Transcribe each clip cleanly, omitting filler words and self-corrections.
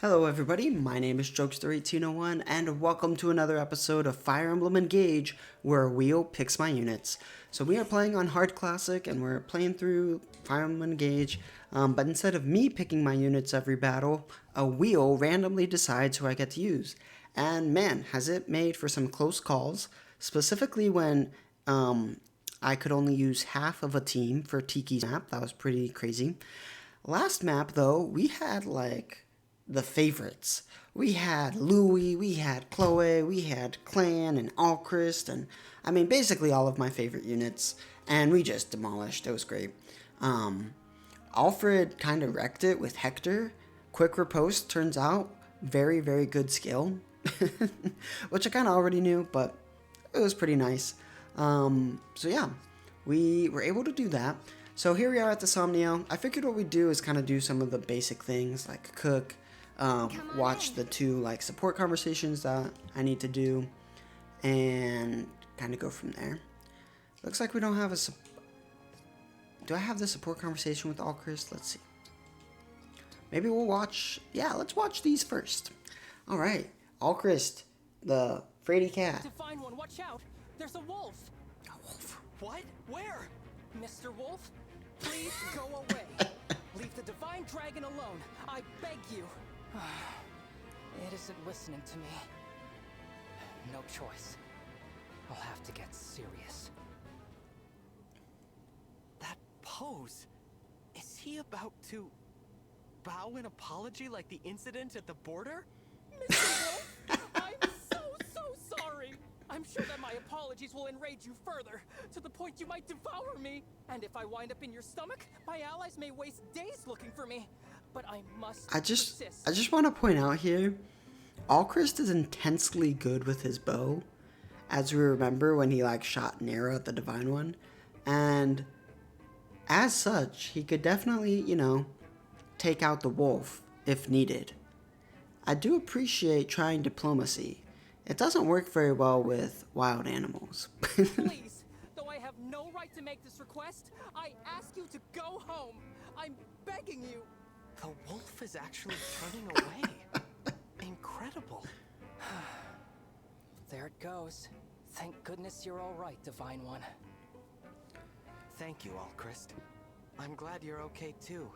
Hello everybody, my name is Jokester1801 and welcome to another episode of Fire Emblem Engage where a wheel picks my units. So we are playing on Hard Classic and we're playing through Fire Emblem Engage, but instead of me picking my units every battle, a wheel randomly decides who I get to use. And man, has it made for some close calls, specifically when I could only use half of a team for Tiki's map. That was pretty crazy. Last map though, we had like the favorites. We had Louis, we had Chloe, we had Clan and Alchrist, and I mean basically all of my favorite units, and we just demolished. It was great. Alfred kind of wrecked it with Hector. Quick riposte turns out very, very good skill, which I kind of already knew, but it was pretty nice. So yeah, we were able to do that. So here we are at the Somnio. I figured what we'd do is kind of do some of the basic things like cook, watch the two like support conversations that I need to do, and kind of go from there. Looks like we don't have a. Do I have the support conversation with Alchrist? Let's see. Maybe we'll watch. Yeah, let's watch these first. All right, Alchrist, the fraidy cat. To find one, watch out! There's a wolf. A wolf. What? Where? Mr. Wolf, please go away. Leave the divine dragon alone. I beg you. It isn't listening to me. No choice. I'll have to get serious. That pose. Is he about to bow an apology like the incident at the border? Mr. Wolf, I'm so sorry. I'm sure that my apologies will enrage you further, to the point you might devour me. And if I wind up in your stomach, my allies may waste days looking for me. But I must persist. I just want to point out here, Alchrist is intensely good with his bow, as we remember when he like shot an arrow at the Divine One, and as such, he could definitely, take out the wolf if needed. I do appreciate trying diplomacy. It doesn't work very well with wild animals. Please, though I have no right to make this request, I ask you to go home. I'm begging you. The wolf is actually turning away. Incredible. There it goes. Thank goodness you're all right, Divine One. Thank you, Alchrist. I'm glad you're okay too.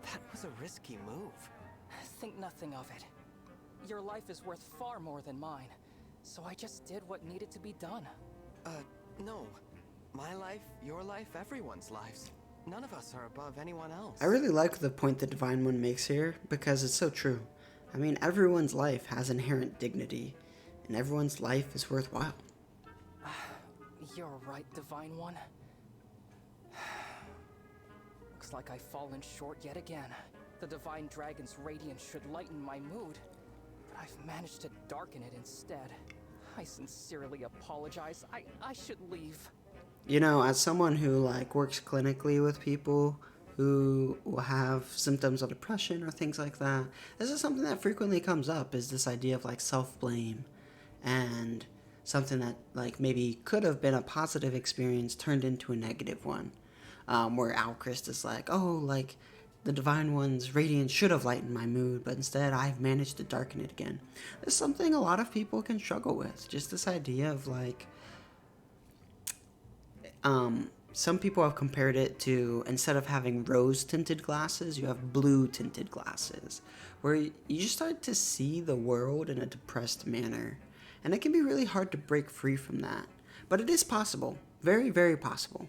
That was a risky move. Think nothing of it. Your life is worth far more than mine, so I just did what needed to be done. No. My life, your life, everyone's lives. None of us are above anyone else. I really like the point the Divine One makes here, because it's so true. I mean, everyone's life has inherent dignity, and everyone's life is worthwhile. You're right, Divine One. Looks like I've fallen short yet again. The Divine Dragon's radiance should lighten my mood, but I've managed to darken it instead. I sincerely apologize. I should leave. As someone who works clinically with people who will have symptoms of depression or things like that, this is something that frequently comes up, is this idea of self-blame, and something that maybe could have been a positive experience turned into a negative one, where Alchrist is the Divine One's radiance should have lightened my mood, but instead I've managed to darken it again. It's something a lot of people can struggle with, just this idea of some people have compared it to, instead of having rose-tinted glasses, you have blue-tinted glasses, where you just start to see the world in a depressed manner. And it can be really hard to break free from that. But it is possible. Very, very possible.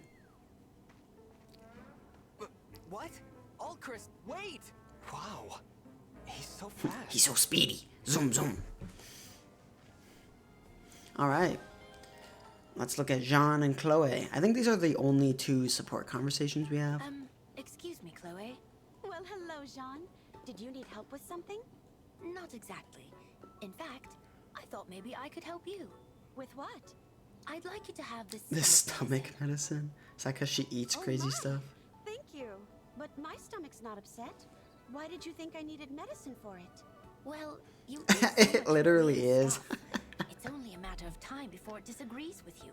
What? Alchrist, wait! Wow. He's so fast. He's so speedy. Zoom, zoom. Alright. Let's look at Jean and Chloe. I think these are the only two support conversations we have. Excuse me, Chloe. Well, hello, Jean. Did you need help with something? Not exactly. In fact, I thought maybe I could help you. With what? I'd like you to have this This stomach medicine? Is that because she eats crazy my. stuff? Thank you. But my stomach's not upset. Why did you think I needed medicine for it? Well, you eat so It much literally weird is. stuff. It's only a matter of time before it disagrees with you.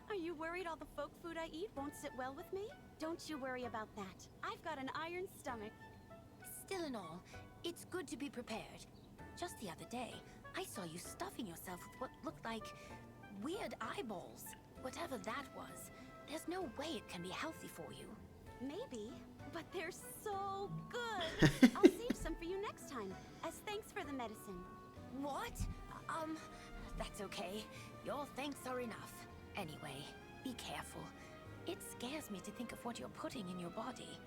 Are you worried all the folk food I eat won't sit well with me? Don't you worry about that. I've got an iron stomach. Still in all, it's good to be prepared. Just the other day, I saw you stuffing yourself with what looked like weird eyeballs. Whatever that was, there's no way it can be healthy for you. Maybe, but they're so good. I'll save some for you next time, as thanks for the medicine. What? That's okay. Your thanks are enough. Anyway, be careful. It scares me to think of what you're putting in your body.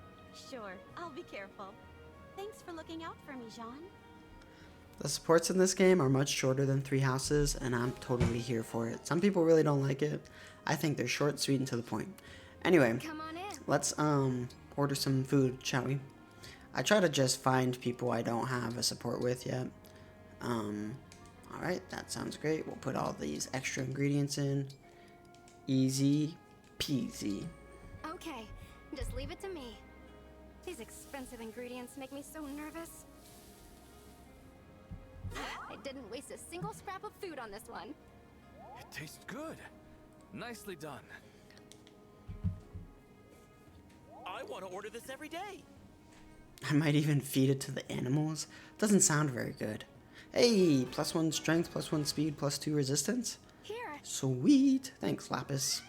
Sure, I'll be careful. Thanks for looking out for me, Jean. The supports in this game are much shorter than Three Houses, and I'm totally here for it. Some people really don't like it. I think they're short, sweet, and to the point. Anyway, Come on in. let's order some food, shall we? I try to just find people I don't have a support with yet. Alright, that sounds great. We'll put all these extra ingredients in. Easy peasy. Okay, just leave it to me. These expensive ingredients make me so nervous. I didn't waste a single scrap of food on this one. It tastes good. Nicely done. I want to order this every day. I might even feed it to the animals. Doesn't sound very good. Hey, +1 strength, +1 speed, +2 resistance. Here. Sweet. Thanks, Lapis.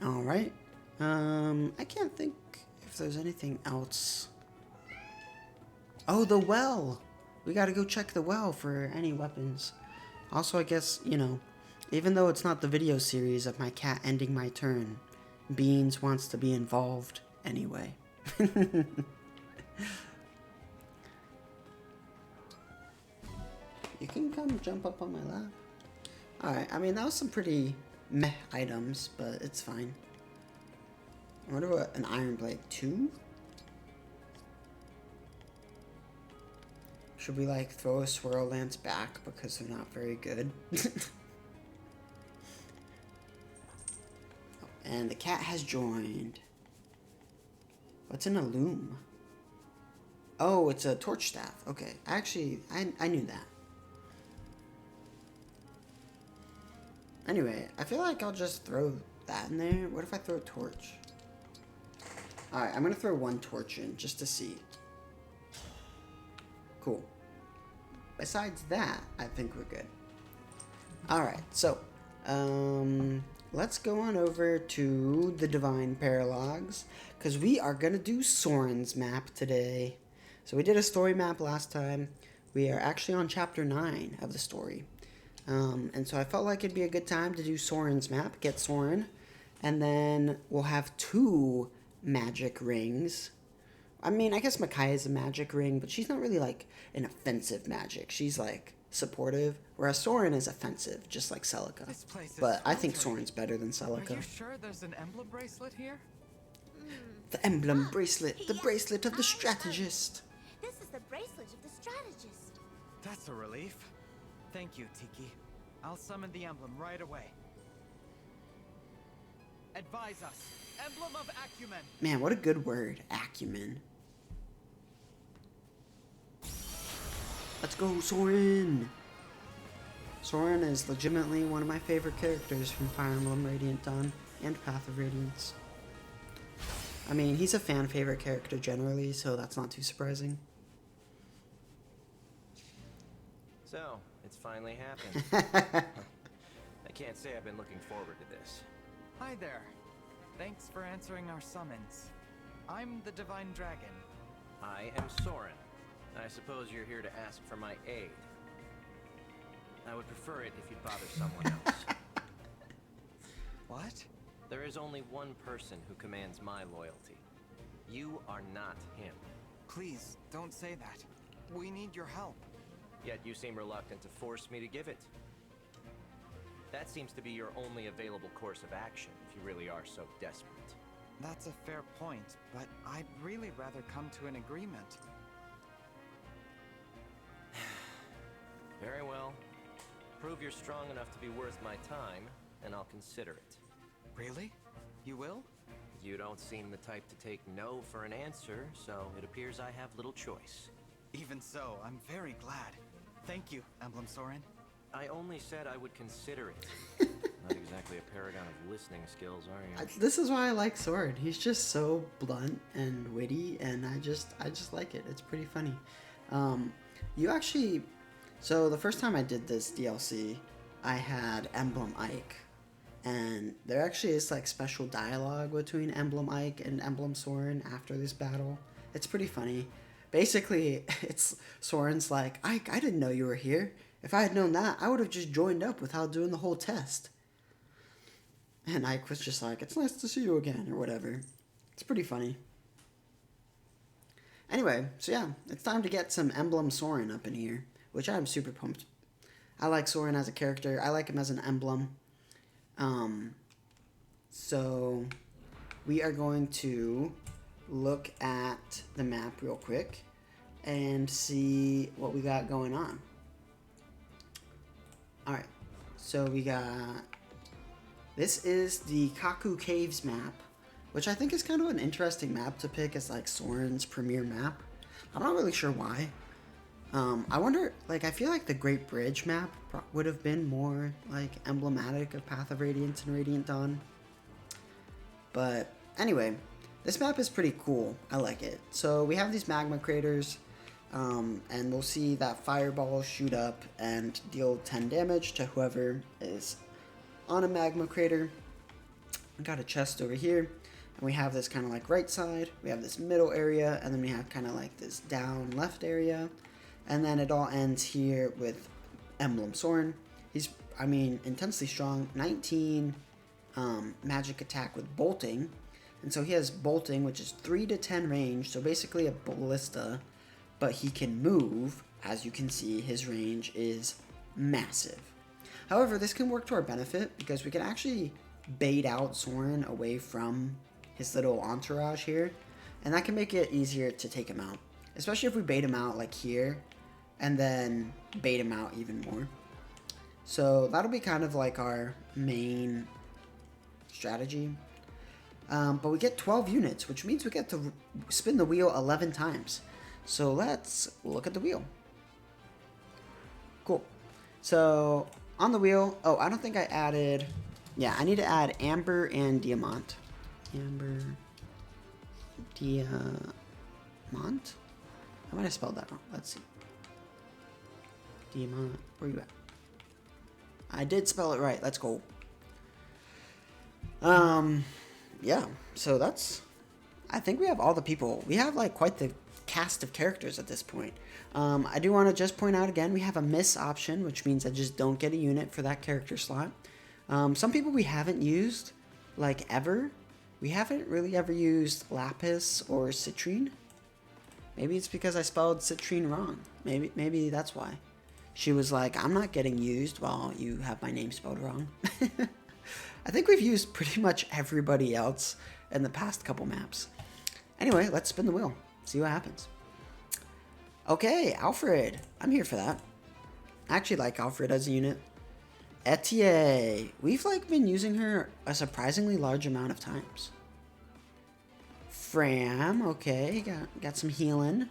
Alright. I can't think if there's anything else. Oh, the well! We gotta go check the well for any weapons. Also, I guess, you know, even though it's not the video series of my cat ending my turn, Beans wants to be involved anyway. You can come jump up on my lap. Alright, I mean, that was some pretty meh items, but it's fine. I wonder what an iron blade 2? Should we like throw a swirl lance back because they're not very good? And the cat has joined. What's in a loom? Oh, it's a torch staff. Okay, actually, I knew that. Anyway, I feel like I'll just throw that in there. What if I throw a torch? Alright, I'm gonna throw one torch in just to see. Cool. Besides that, I think we're good. Alright, so, let's go on over to the Divine Paralogs, because we are gonna do Soren's map today. So we did a story map last time. We are actually on chapter 9 of the story. And so I felt like it'd be a good time to do Soren's map, get Soren, and then we'll have 2 magic rings. I mean, I guess Makai is a magic ring, but she's not really like an offensive magic. She's like supportive, whereas Soren is offensive, just like Celica. This place is But I think sweltering. Soren's better than Are Celica. you sure there's an emblem bracelet here? The emblem bracelet, the bracelet of the strategist. This is the bracelet of the strategist. That's a relief. Thank you, Tiki. I'll summon the emblem right away. Advise us. Emblem of acumen. Man, what a good word, acumen. Let's go, Soren! Soren is legitimately one of my favorite characters from Fire Emblem Radiant Dawn and Path of Radiance. I mean, he's a fan favorite character generally, so that's not too surprising. So, it's finally happened. I can't say I've been looking forward to this. Hi there. Thanks for answering our summons. I'm the Divine Dragon. I am Soren. I suppose you're here to ask for my aid. I would prefer it if you'd bother someone else. What? There is only one person who commands my loyalty. You are not him. Please, don't say that. We need your help. Yet you seem reluctant to force me to give it. That seems to be your only available course of action if you really are so desperate. That's a fair point, but I'd really rather come to an agreement. Very well. Prove you're strong enough to be worth my time, and I'll consider it. Really? You will? You don't seem the type to take no for an answer, so it appears I have little choice. Even so, I'm very glad. Thank you, Emblem Soren. I only said I would consider it. Not exactly a paragon of listening skills, are you? This is why I like Soren. He's just so blunt and witty, and I just like it. It's pretty funny. You actually, so the first time I did this DLC, I had Emblem Ike, and there actually is like special dialogue between Emblem Ike and Emblem Soren after this battle. It's pretty funny. Basically, it's Soren's like, Ike, I didn't know you were here. If I had known that, I would have just joined up without doing the whole test. And Ike was just like, it's nice to see you again, or whatever. It's pretty funny. Anyway, so yeah, it's time to get some Emblem Soren up in here, which I'm super pumped. I like Soren as a character. I like him as an emblem. So we are going to look at the map real quick and see what we got going on. Alright, so we got, this is the Kaku Caves map, which I think is kind of an interesting map to pick as like Soren's premier map. I'm not really sure why. I wonder, like, I feel like the Great Bridge map would have been more like emblematic of Path of Radiance and Radiant Dawn. But anyway, this map is pretty cool. I like it. So we have these magma craters. And we'll see that fireballs shoot up and deal 10 damage to whoever is on a magma crater. We got a chest over here, and we have this kind of like right side, we have this middle area, and then we have kind of like this down left area, and then it all ends here with Emblem Soren. He's, I mean, intensely strong, 19 magic attack with bolting, and so he has bolting, which is 3 to 10 range, so basically a ballista. But he can move. As you can see, his range is massive. However, this can work to our benefit because we can actually bait out Soren away from his little entourage here, and that can make it easier to take him out, especially if we bait him out like here and then bait him out even more. So that'll be kind of like our main strategy. But we get 12 units, which means we get to spin the wheel 11 times. So let's look at the wheel. Cool. So on the wheel, oh, I don't think I added, yeah, I need to add Amber and Diamant. Amber, Diamant? I might have spelled that wrong. Let's see. Diamant, where you at? I did spell it right. Let's go. Yeah, so that's, I think we have all the people. We have like quite the cast of characters at this point. I do want to just point out again, we have a miss option, which means I just don't get a unit for that character slot. Some people we haven't used, like ever. We haven't really ever used Lapis or Citrine. Maybe it's because I spelled Citrine wrong. Maybe that's why. She was like, I'm not getting used while you have my name spelled wrong. I think we've used pretty much everybody else in the past couple maps. Anyway, let's spin the wheel. See what happens. Okay, Alfred. I'm here for that. I actually like Alfred as a unit. Etier. We've like been using her a surprisingly large amount of times. Fram. Okay, got some healing.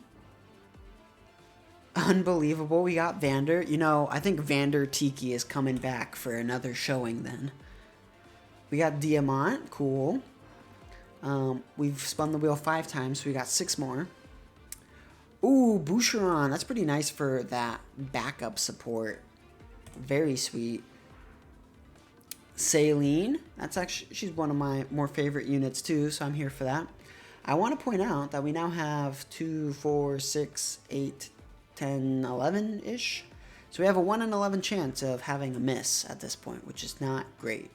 Unbelievable. We got Vander. You know, I think Vander Tiki is coming back for another showing then. We got Diamant. Cool. We've spun the wheel 5 times, so we got 6 more. Ooh, Boucheron. That's pretty nice for that backup support. Very sweet. Saline. That's actually, she's one of my more favorite units too, so I'm here for that. I want to point out that we now have 2, 4, 6, 8, 10, 11-ish. So we have a 1 in 11 chance of having a miss at this point, which is not great.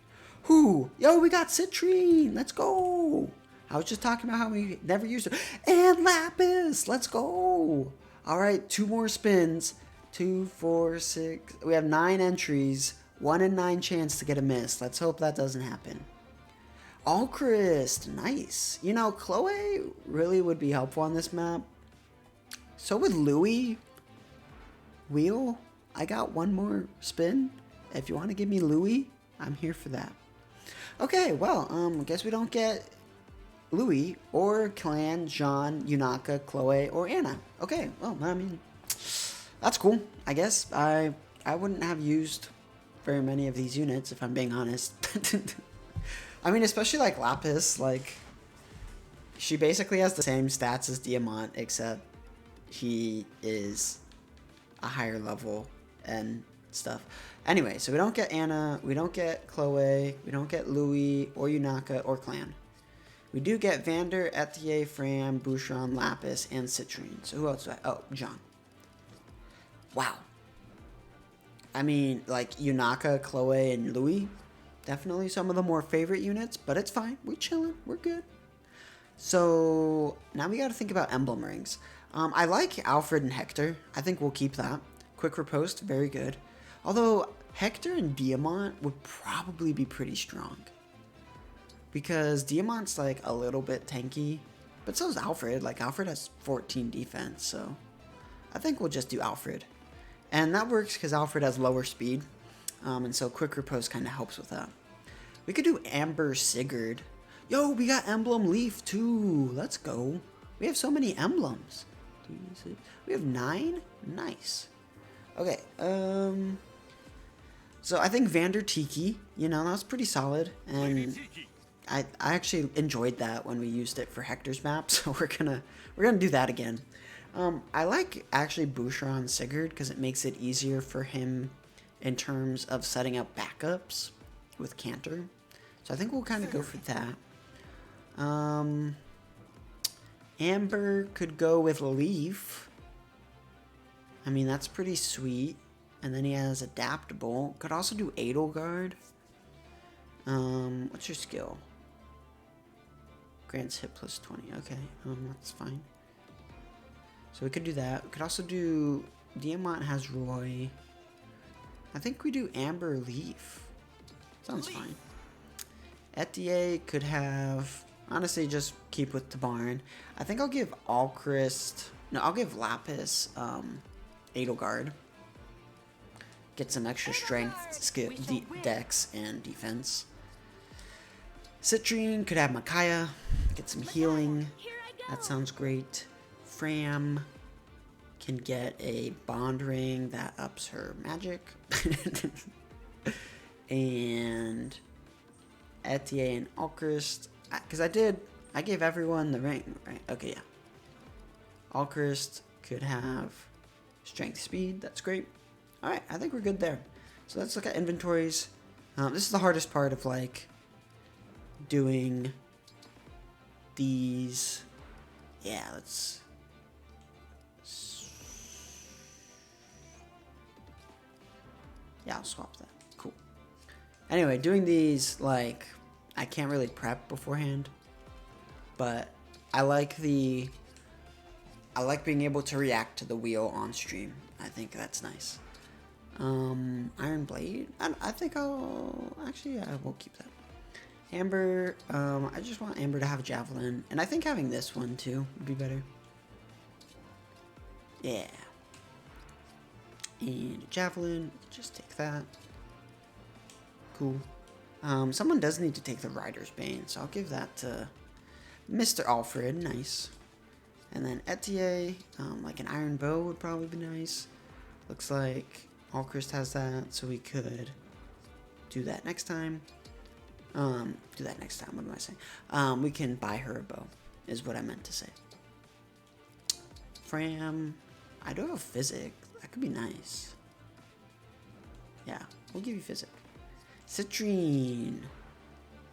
Whoo! Yo, we got Citrine! Let's go! I was just talking about how we never used it. And Lapis! Let's go! Alright, 2 more spins. 2, 4, 6. We have 9 entries. 1 in 9 chance to get a miss. Let's hope that doesn't happen. Alchrist. Nice. You know, Chloe really would be helpful on this map. So would Louis. Wheel. I got 1 more spin. If you want to give me Louis, I'm here for that. Okay, well, I guess we don't get Louis or Clan, Jean, Yunaka, Chloe, or Anna. Okay, well, I mean, that's cool. I guess I wouldn't have used very many of these units, if I'm being honest. I mean, especially like Lapis, like she basically has the same stats as Diamant, except he is a higher level and stuff. Anyway, so we don't get Anna, we don't get Chloe, we don't get Louis or Yunaka or Clan. We do get Vander, Etier, Fram, Boucheron, Lapis, and Citrine. So who else do I? Oh, John. Wow. I mean, like Yunaka, Chloe, and Louis, definitely some of the more favorite units, but it's fine. We're chilling. We're good. So now we got to think about emblem rings. I like Alfred and Hector. I think we'll keep that. Quick Riposte, very good. Although Hector and Diamant would probably be pretty strong. Because Diamant's like a little bit tanky, but so is Alfred. Like Alfred has 14 defense, so I think we'll just do Alfred. And that works because Alfred has lower speed, and so Quick Riposte kind of helps with that. We could do Amber Sigurd. Yo, we got Emblem Leaf too. Let's go. We have so many emblems. We have 9? Nice. Okay, so I think Vander Tiki, you know, that was pretty solid. And I actually enjoyed that when we used it for Hector's map, so we're gonna do that again. I like actually Boucheron Sigurd because it makes it easier for him in terms of setting up backups with Cantor. So I think we'll kind of go for that. Amber could go with Leaf. I mean, that's pretty sweet. And then he has Adaptable. Could also do Edelgard. What's your skill? Grants hit plus 20. Okay, that's fine. So we could do that. We could also do... Diamant has Roy. I think we do Amber Leaf. Sounds fine. Etier could have... Honestly, just keep with Tabarn. I think I'll give Alchrist... No, I'll give Lapis Edelgard. Get some extra strength, skill, dex, and defense. Citrine could have Micaiah. Get some healing. That sounds great. Fram can get a bond ring that ups her magic. And Etier and Alchrist, because I gave everyone the ring, right? Okay, yeah. Alchrist could have strength, speed. That's great. All right, I think we're good there. So let's look at inventories. This is the hardest part of like doing these. Yeah, let's. Yeah, I'll swap that. Cool. Anyway, doing these, like, I can't really prep beforehand, but I like being able to react to the wheel on stream. I think that's nice. Iron Blade. I think I'll actually, yeah, we'll keep that. Amber. I just want Amber to have Javelin, and I think having this one too would be better. Yeah. And Javelin, just take that. Cool. Someone does need to take the Rider's Bane, so I'll give that to Mr. Alfred. Nice. And then Etier, like an Iron Bow would probably be nice. Looks like Alchrist has that, so we could do that next time. What am I saying? We can buy her a bow, is what I meant to say. Fram, I do have a Physic. That could be nice. Yeah, we'll give you Physic. Citrine.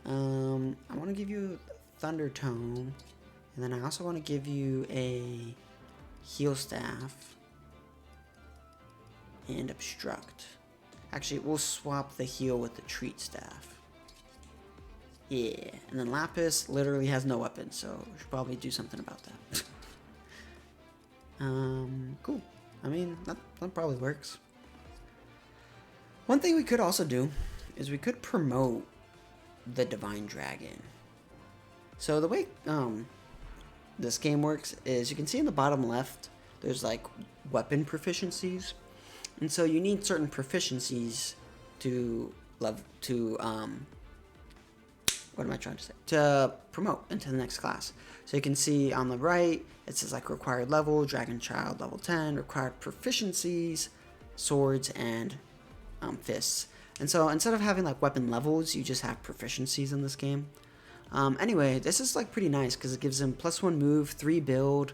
I want to give you Thunder Tome. And then I also want to give you a Heal Staff. And Obstruct. Actually, we'll swap the Heal with the Treat Staff. Yeah. And then Lapis literally has no weapon, so we should probably do something about that. Cool. I mean, that probably works. One thing we could also do is we could promote the Divine Dragon. So the way this game works is you can see in the bottom left there's like weapon proficiencies, and so you need certain proficiencies to to promote into the next class. So you can see on the right it says like required level, Dragon Child level 10, required proficiencies, swords and fists. And so instead of having like weapon levels, you just have proficiencies in this game. Anyway, this is like pretty nice because it gives him +1 move, 3 build,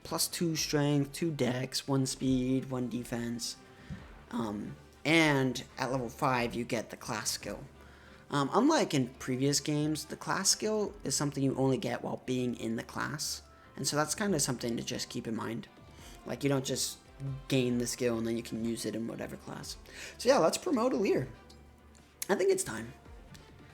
+2 strength, 2 dex, 1 speed, 1 defense. And at level 5, you get the class skill. Unlike in previous games, the class skill is something you only get while being in the class. And so that's kind of something to just keep in mind. Like, you don't just gain the skill and then you can use it in whatever class. So yeah, let's promote Alir. I think it's time.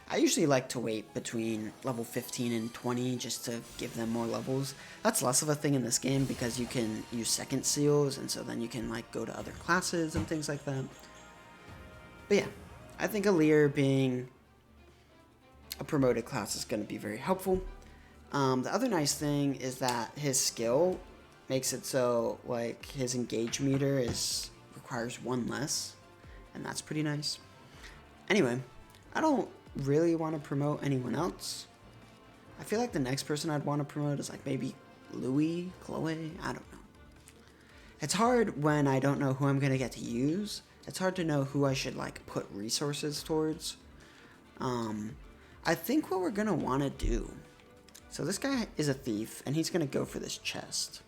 I usually like to wait between level 15 and 20 just to give them more levels. That's less of a thing in this game because you can use second seals, and so then you can like go to other classes and things like that. But yeah, I think Alir being a promoted class is going to be very helpful. The other nice thing is that his skill makes it so like his engage meter requires 1 less, and that's pretty nice. Anyway, I don't really want to promote anyone else. I feel like the next person I'd want to promote is like maybe Louis, Chloe, I don't know. It's hard when I don't know who I'm going to get to use. It's hard to know who I should like put resources towards. I think what we're going to want to do. So this guy is a thief and he's going to go for this chest.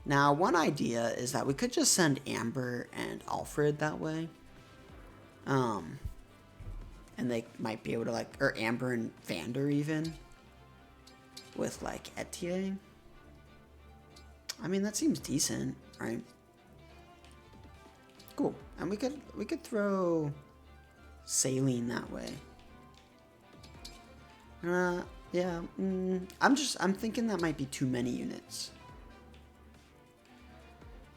Now, one idea is that we could just send Amber and Alfred that way. And they might be able to like, or Amber and Vander even, with like Etienne. I mean, that seems decent, right? Cool. And we could throw Saline that way. Yeah. I'm thinking that might be too many units.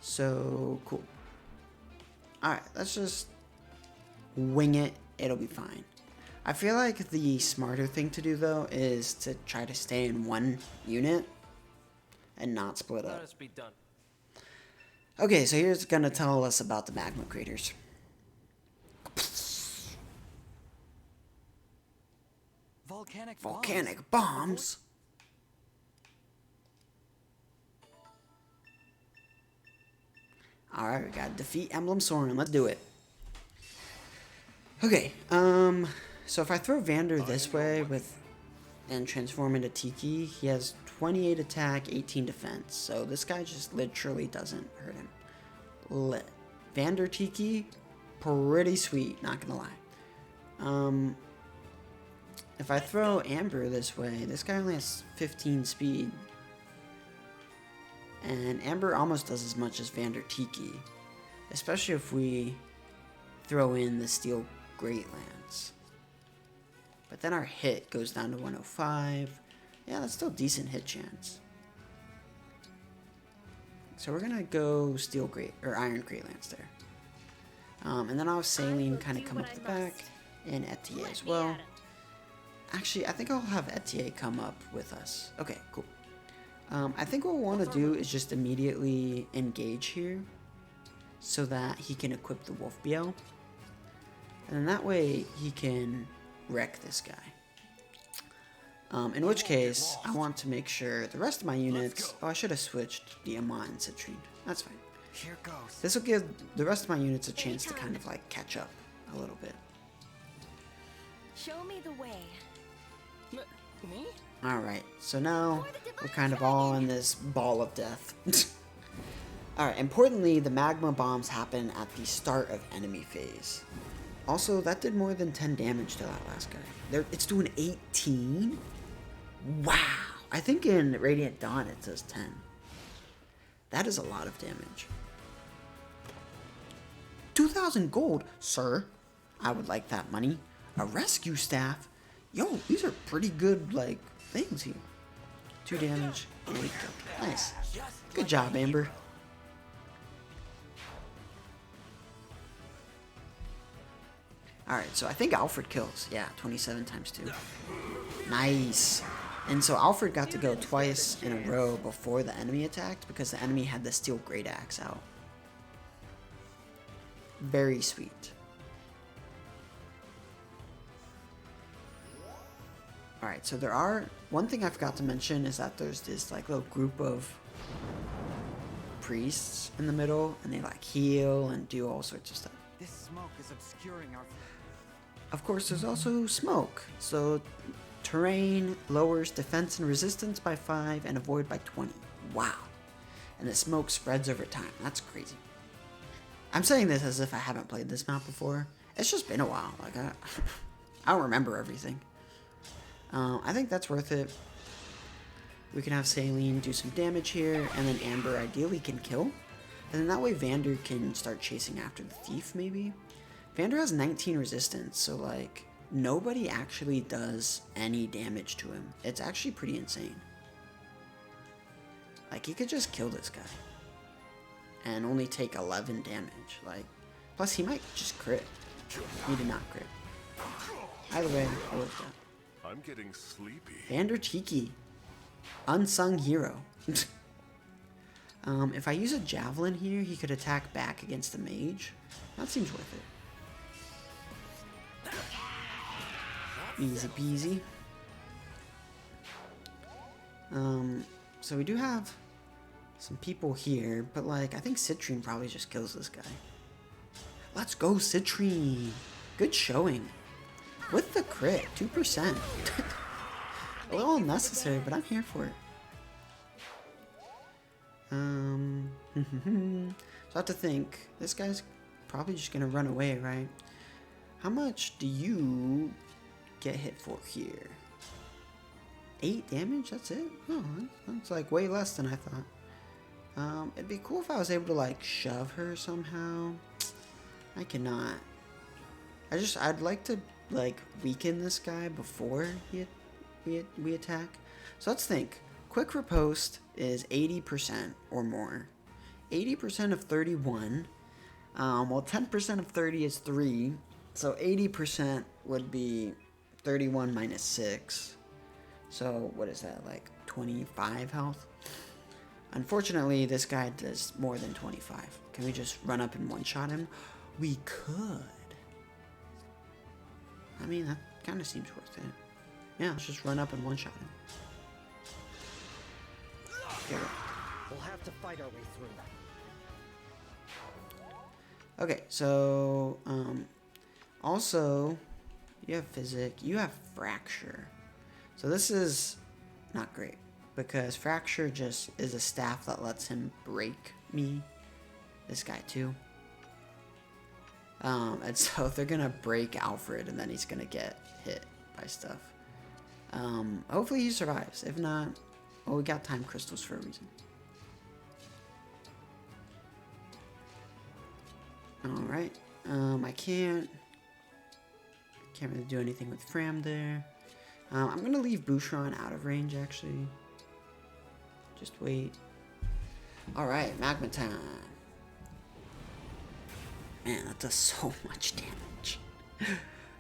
So cool. All right, let's just wing it. It'll be fine. I feel like the smarter thing to do though is to try to stay in one unit and not split up. Let us be done. Okay, so here's gonna tell us about the magma craters. Volcanic bombs? Alright, we gotta defeat Emblem Soren. Let's do it. Okay, so if I throw Vander this way and transform into Tiki, he has 28 attack, 18 defense. So this guy just literally doesn't hurt him. Vander Tiki, pretty sweet, not gonna lie. If I throw Amber this way, this guy only has 15 speed. And Amber almost does as much as Vander Tiki. Especially if we throw in the Steel Great Lance. But then our hit goes down to 105. Yeah, that's still a decent hit chance. So we're gonna go Steel Great, or Iron Great Lance there. And then I'll have Saline kind of come up the back, and Etienne as well. Actually, I think I'll have Etienne come up with us. Okay, cool. I think what we'll want to do is just immediately engage here so that he can equip the Wolf BL. And then that way he can wreck this guy. In which case, I want to make sure the rest of my units... Oh, I should have switched the Amon and Citrine. That's fine. Here goes. This will give the rest of my units a chance to kind of like catch up a little bit. Show me the way. Me? Alright, so now we're kind of all in this ball of death. Alright, importantly, the magma bombs happen at the start of enemy phase. Also, that did more than 10 damage to that last guy. It's doing 18? Wow! I think in Radiant Dawn it says 10. That is a lot of damage. 2,000 gold? Sir, I would like that money. A rescue staff? Yo, these are pretty good, like, things here. 2 damage and 8 kill. Nice. Good job, Amber. Alright, so I think Alfred kills. Yeah, 27 times 2. Nice. And so Alfred got to go twice in a row before the enemy attacked because the enemy had the Steel Great Axe out. Very sweet. Alright, so there are... One thing I forgot to mention is that there's this like little group of priests in the middle, and they like heal and do all sorts of stuff. This smoke is obscuring our... of course, there's also smoke. So terrain lowers defense and resistance by 5 and avoid by 20. Wow. And the smoke spreads over time. That's crazy. I'm saying this as if I haven't played this map before. It's just been a while. Like I don't remember everything. I think that's worth it. We can have Saline do some damage here, and then Amber ideally can kill. And then that way Vander can start chasing after the thief, maybe. Vander has 19 resistance, so like nobody actually does any damage to him. It's actually pretty insane. Like he could just kill this guy and only take 11 damage. Like, plus he might just crit. He did not crit. Either way, it worked out. I'm getting sleepy. Vander Tiki, unsung hero. If I use a javelin here, he could attack back against the mage. That seems worth it. Easy peasy. So we do have some people here, but like I think Citrine probably just kills this guy. Let's go, Citrine. Good showing. With the crit, 2%. A little unnecessary, but I'm here for it. So I have to think. This guy's probably just gonna run away, right? How much do you get hit for here? 8 damage? That's it? Oh, that's like way less than I thought. It'd be cool if I was able to like shove her somehow. I cannot. I'd like to like weaken this guy before we attack. So let's think. Quick riposte is 80% or more. 80% of 31. Well, 10% of 30 is 3. So 80% would be 31 minus 6. So what is that, like 25 health? Unfortunately, this guy does more than 25. Can we just run up and one-shot him? We could. I mean, that kind of seems worth it. Yeah, let's just run up and one-shot him. Okay. We'll have to fight our way through. Okay, so also you have physic, you have fracture. So this is not great because fracture just is a staff that lets him break me. This guy too. And so they're gonna break Alfred and then he's gonna get hit by stuff. Hopefully he survives. If not, well, we got time crystals for a reason. Alright. I can't really do anything with Fram there. I'm gonna leave Boucheron out of range actually. Just wait. Alright, magma time. Man, that does so much damage.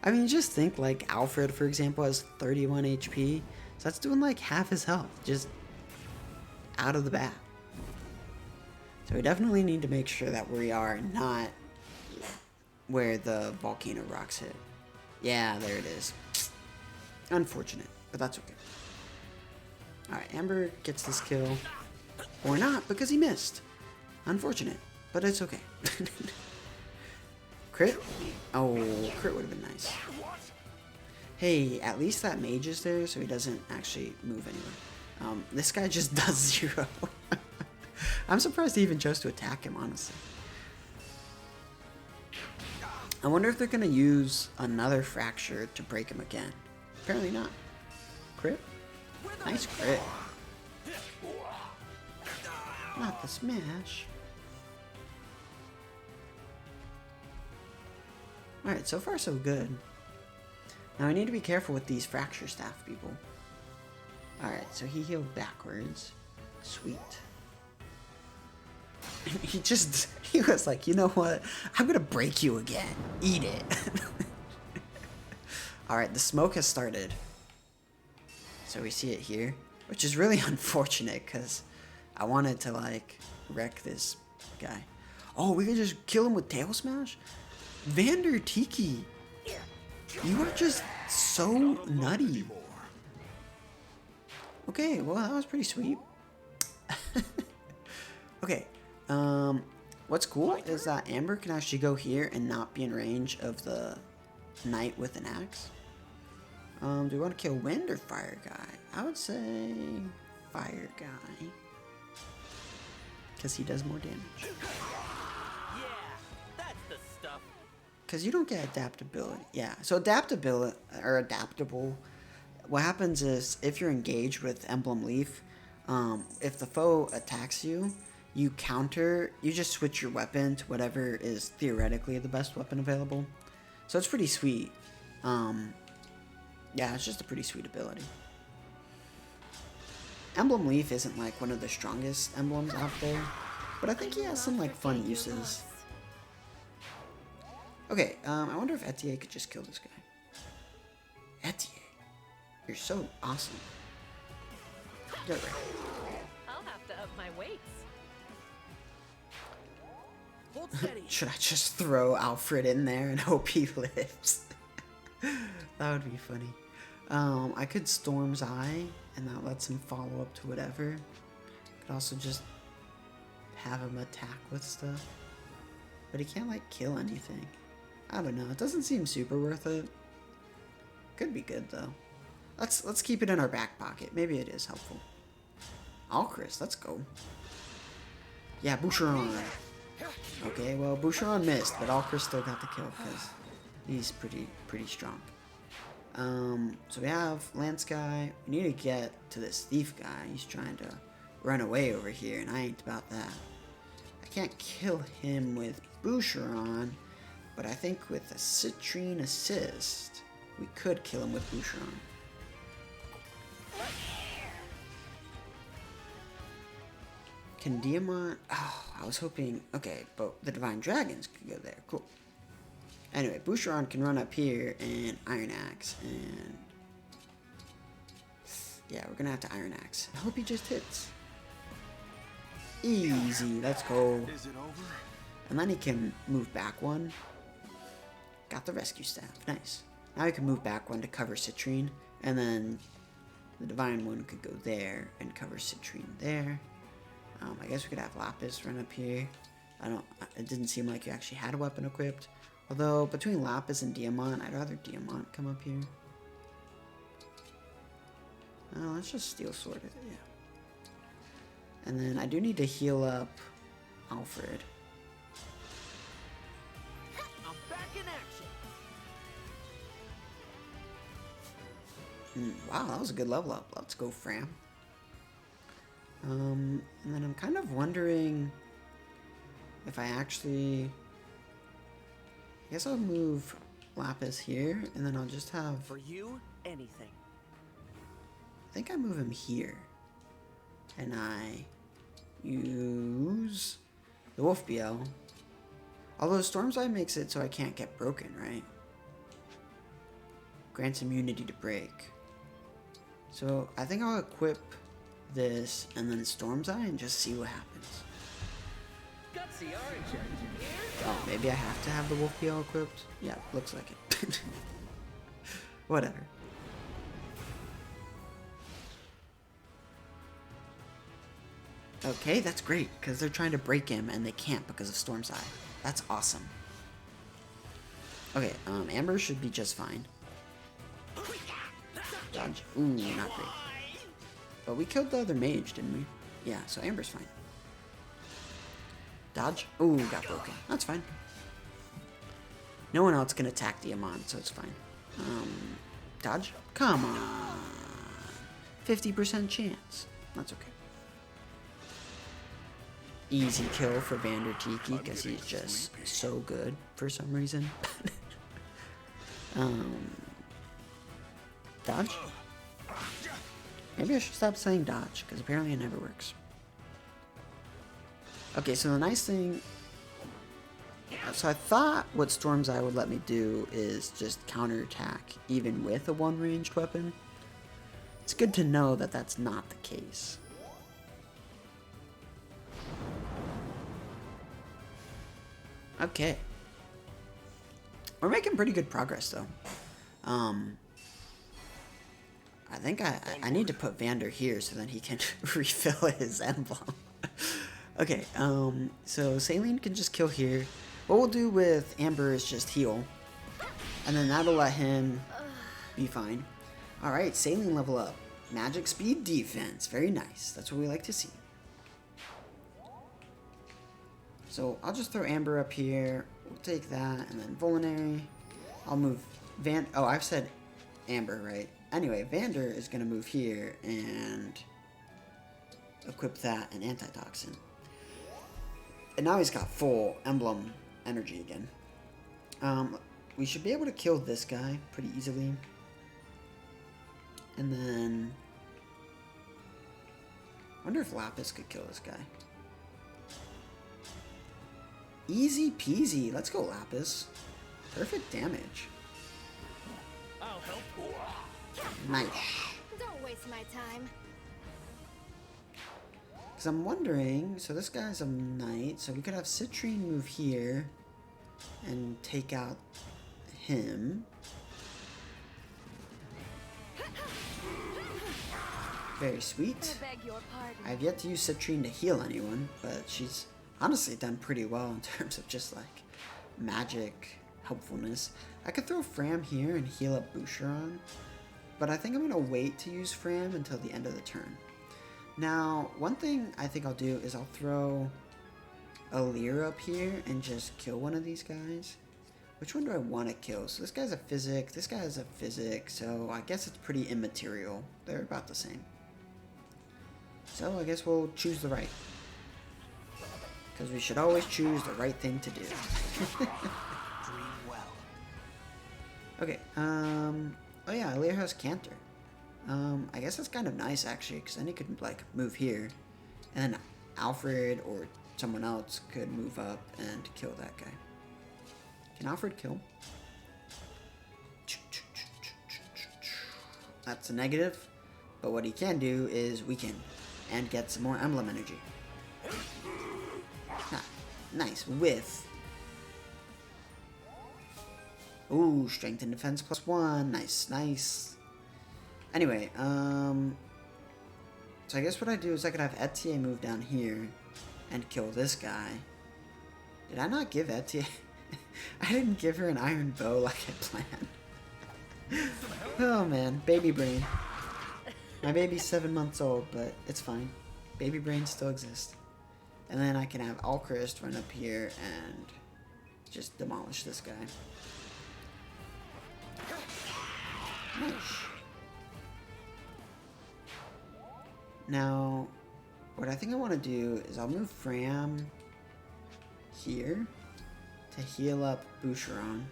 I mean, just think like Alfred, for example, has 31 HP. So that's doing like half his health, just out of the bat. So we definitely need to make sure that we are not where the volcano rocks hit. Yeah, there it is. Unfortunate, but that's okay. Alright, Amber gets this kill. Or not, because he missed. Unfortunate, but it's okay. Crit? Oh, crit would have been nice. Hey, at least that mage is there, so he doesn't actually move anywhere. This guy just does 0. I'm surprised he even chose to attack him, honestly. I wonder if they're going to use another fracture to break him again. Apparently not. Crit? Nice crit. Not the smash. Alright, so far so good. Now I need to be careful with these fracture staff people. Alright, so he healed backwards. Sweet. He was like, you know what? I'm gonna break you again. Eat it. Alright, the smoke has started. So we see it here. Which is really unfortunate because I wanted to like wreck this guy. Oh, we can just kill him with tail smash? Vander Tiki, you are just so nutty. Okay, well that was pretty sweet. Okay, what's cool is that Amber can actually go here and not be in range of the knight with an axe. Do we want to kill wind or fire guy? I would say fire guy. Because he does more damage. Yeah, that's the stuff. Because you don't get adaptability. Yeah, so adaptability, or adaptable, what happens is if you're engaged with Emblem Leaf, if the foe attacks you, you just switch your weapon to whatever is theoretically the best weapon available. So it's pretty sweet. Yeah, it's just a pretty sweet ability. Emblem Leaf isn't like one of the strongest emblems out there, but I think he has some like fun uses. Okay, I wonder if Etier could just kill this guy. Etier, you're so awesome. You're right. I'll have to up my weights. Hold steady. Should I just throw Alfred in there and hope he lives? That would be funny. I could Storm's Eye, and that lets him follow up to whatever. Could also just have him attack with stuff. But he can't, like, kill anything. I don't know. It doesn't seem super worth it. Could be good, though. Let's keep it in our back pocket. Maybe it is helpful. Alchris, let's go. Yeah, Boucheron. Okay, well, Boucheron missed, but Alchris still got the kill, because he's pretty strong. So we have Lance guy. We need to get to this thief guy. He's trying to run away over here, and I ain't about that. I can't kill him with Boucheron, but I think with a Citrine assist, we could kill him with Boucheron. Can Diamant... Oh, I was hoping... Okay, but the Divine Dragons could go there. Cool. Anyway, Boucheron can run up here and Iron Axe, and... Yeah, we're gonna have to Iron Axe. I hope he just hits. Easy, let's go. Is it over? And then he can move back one. Got the Rescue Staff, nice. Now he can move back one to cover Citrine, and then the Divine one could go there and cover Citrine there. I guess we could have Lapis run up here. It didn't seem like you actually had a weapon equipped. Although, between Lapis and Diamant, I'd rather Diamant come up here. Let's just Steel Sword it, yeah. And then I do need to heal up Alfred. I'm back in action. Wow, that was a good level up. Let's go, Fram. And then I'm kind of wondering if I actually... I guess I'll move Lapis here, and then I'll just have... For you, anything. I think I move him here. And I use the Wolf BL. Although Storm's Eye makes it so I can't get broken, right? Grants immunity to break. So I think I'll equip this and then Storm's Eye and just see what happens. Gutsy, aren't you? Oh, maybe I have to have the Wolf BL equipped? Yeah, looks like it. Whatever. Okay, that's great, because they're trying to break him and they can't because of Storm's Eye. That's awesome. Okay, Amber should be just fine. Dodge. Ooh, not great. But we killed the other mage, didn't we? Yeah, so Amber's fine. Dodge. Ooh, got broken. That's fine. No one else can attack Diamant, so it's fine. Dodge. Come on. 50% chance. That's okay. Easy kill for Vander Tiki because he's just so good for some reason. Dodge? Maybe I should stop saying dodge because apparently it never works. Okay, so the nice thing... So I thought what Storm's Eye would let me do is just counterattack even with a one-ranged weapon. It's good to know that that's not the case. Okay. We're making pretty good progress, though. I think I need to put Vander here so that he can refill his emblem. Okay, so Saline can just kill here. What we'll do with Amber is just heal. And then that'll let him be fine. Alright, Saline level up. Magic, speed, defense. Very nice. That's what we like to see. So I'll just throw Amber up here. We'll take that, and then Vulnerary. I'll move oh, I've said Amber, right? Anyway, Vander is going to move here and equip that and Antitoxin. And now he's got full Emblem energy again. We should be able to kill this guy pretty easily. And then... I wonder if Lapis could kill this guy. Easy peasy. Let's go, Lapis. Perfect damage. I'll help. Nice. Don't waste my time. Because I'm wondering, so this guy's a knight, so we could have Citrine move here and take out him. Very sweet. I beg your pardon. I've yet to use Citrine to heal anyone, but she's honestly done pretty well in terms of just like magic helpfulness. I could throw Fram here and heal up Boucheron, but I think I'm going to wait to use Fram until the end of the turn. Now, one thing I think I'll do is I'll throw a Lear up here and just kill one of these guys. Which one do I want to kill? So this guy's a Physic, this guy is a Physic, so I guess it's pretty immaterial. They're about the same. So I guess we'll choose the right. Because we should always choose the right thing to do. Dream well. Okay, oh yeah, Lear has Canter. I guess that's kind of nice actually, because then he could like move here, and then Alfred or someone else could move up and kill that guy. Can Alfred kill? That's a negative, but what he can do is weaken and get some more emblem energy. Ah, nice with. Ooh, strength and defense +1. Nice, nice. Anyway, so I guess what I do is I could have Etier move down here and kill this guy. Did I not give Etier? I didn't give her an iron bow like I planned. Oh man, baby brain. My baby's 7 months old, but it's fine. Baby brain still exists. And then I can have Alchrist run up here and just demolish this guy. Nice. Now, what I think I want to do is I'll move Fram here to heal up Boucheron.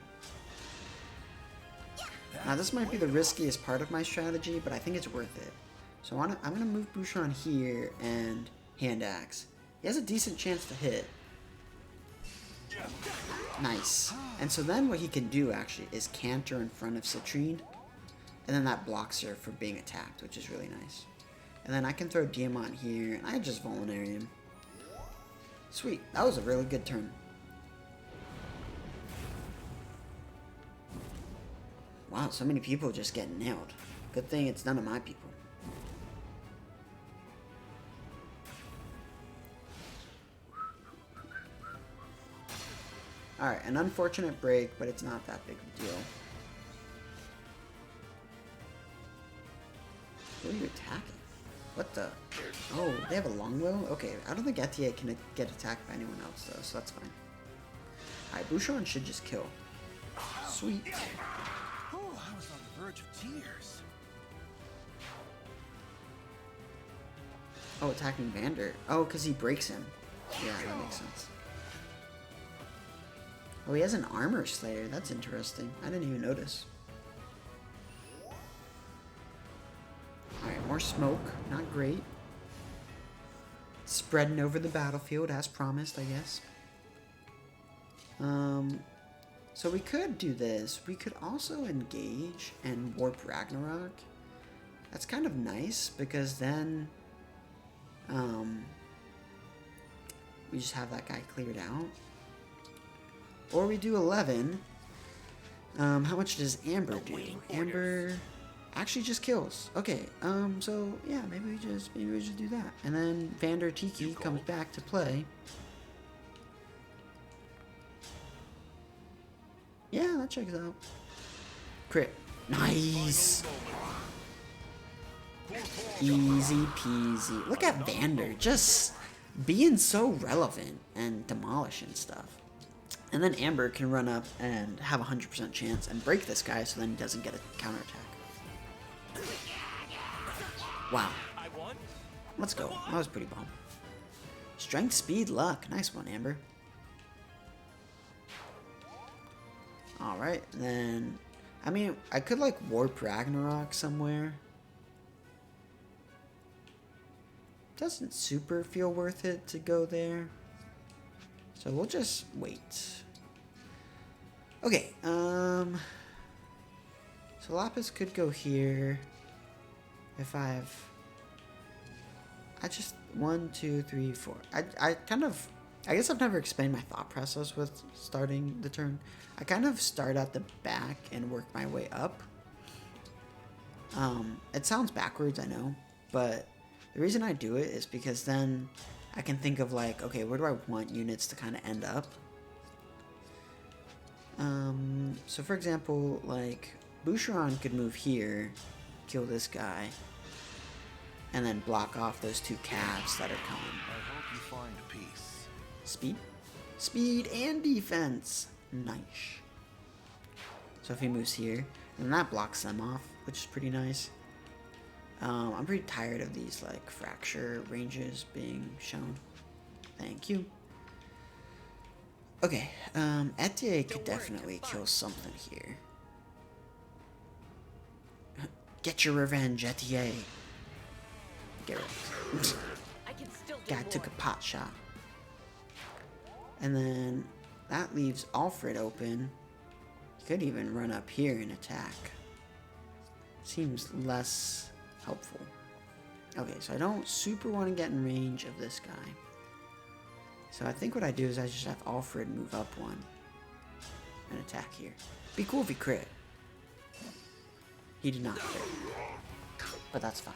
Now this might be the riskiest part of my strategy, but I think it's worth it. So I'm going to move Boucheron here and Hand Axe. He has a decent chance to hit. Nice. And so then what he can do actually is canter in front of Citrine, and then that blocks her from being attacked, which is really nice. And then I can throw Diamant here, and I just Vulnerary him. Sweet. That was a really good turn. Wow, so many people just getting nailed. Good thing it's none of my people. Alright, an unfortunate break, but it's not that big of a deal. Who are you attacking? What the? Oh, they have a longbow? Okay, I don't think Etier can get attacked by anyone else though, so that's fine. Alright, Boucheron should just kill. Sweet. Oh, I was on the verge of tears. Oh, attacking Vander. Oh, because he breaks him. Yeah, that makes sense. Oh, he has an armor slayer. That's interesting. I didn't even notice. Alright, more smoke. Not great. Spreading over the battlefield as promised, I guess. So we could do this. We could also engage and warp Ragnarok. That's kind of nice because then we just have that guy cleared out. Or we do 11. How much does Amber do? Amber actually just kills. Okay, so yeah, maybe we just do that. And then Vander Tiki comes back to play. Yeah, that checks out. Crit. Nice. Easy peasy. Look at Vander just being so relevant and demolishing stuff. And then Amber can run up and have a 100% chance and break this guy so then he doesn't get a counterattack. Wow. Let's go. That was pretty bomb. Strength, speed, luck. Nice one, Amber. Alright, then... I mean, I could, like, warp Ragnarok somewhere. Doesn't super feel worth it to go there. So we'll just wait. Okay, so Lapis could go here. If I just 1, 2, 3, 4. I guess I've never explained my thought process with starting the turn. I kind of start at the back and work my way up. It sounds backwards, I know, but the reason I do it is because then I can think of like, okay, where do I want units to kind of end up? So for example, like Boucheron could move here, kill this guy, and then block off those two calves that are coming. I hope you find peace. Speed? Speed and defense. Nice. So if he moves here, and that blocks them off, which is pretty nice. I'm pretty tired of these like fracture ranges being shown. Thank you. Okay, Etier could definitely kill something here. Get your revenge, Etier. Get it. Guy took a pot shot. And then that leaves Alfred open. He could even run up here and attack. Seems less helpful. Okay, so I don't super want to get in range of this guy. So I think what I do is I just have Alfred move up one and attack here. Be cool if he crit. He did not crit. But that's fine.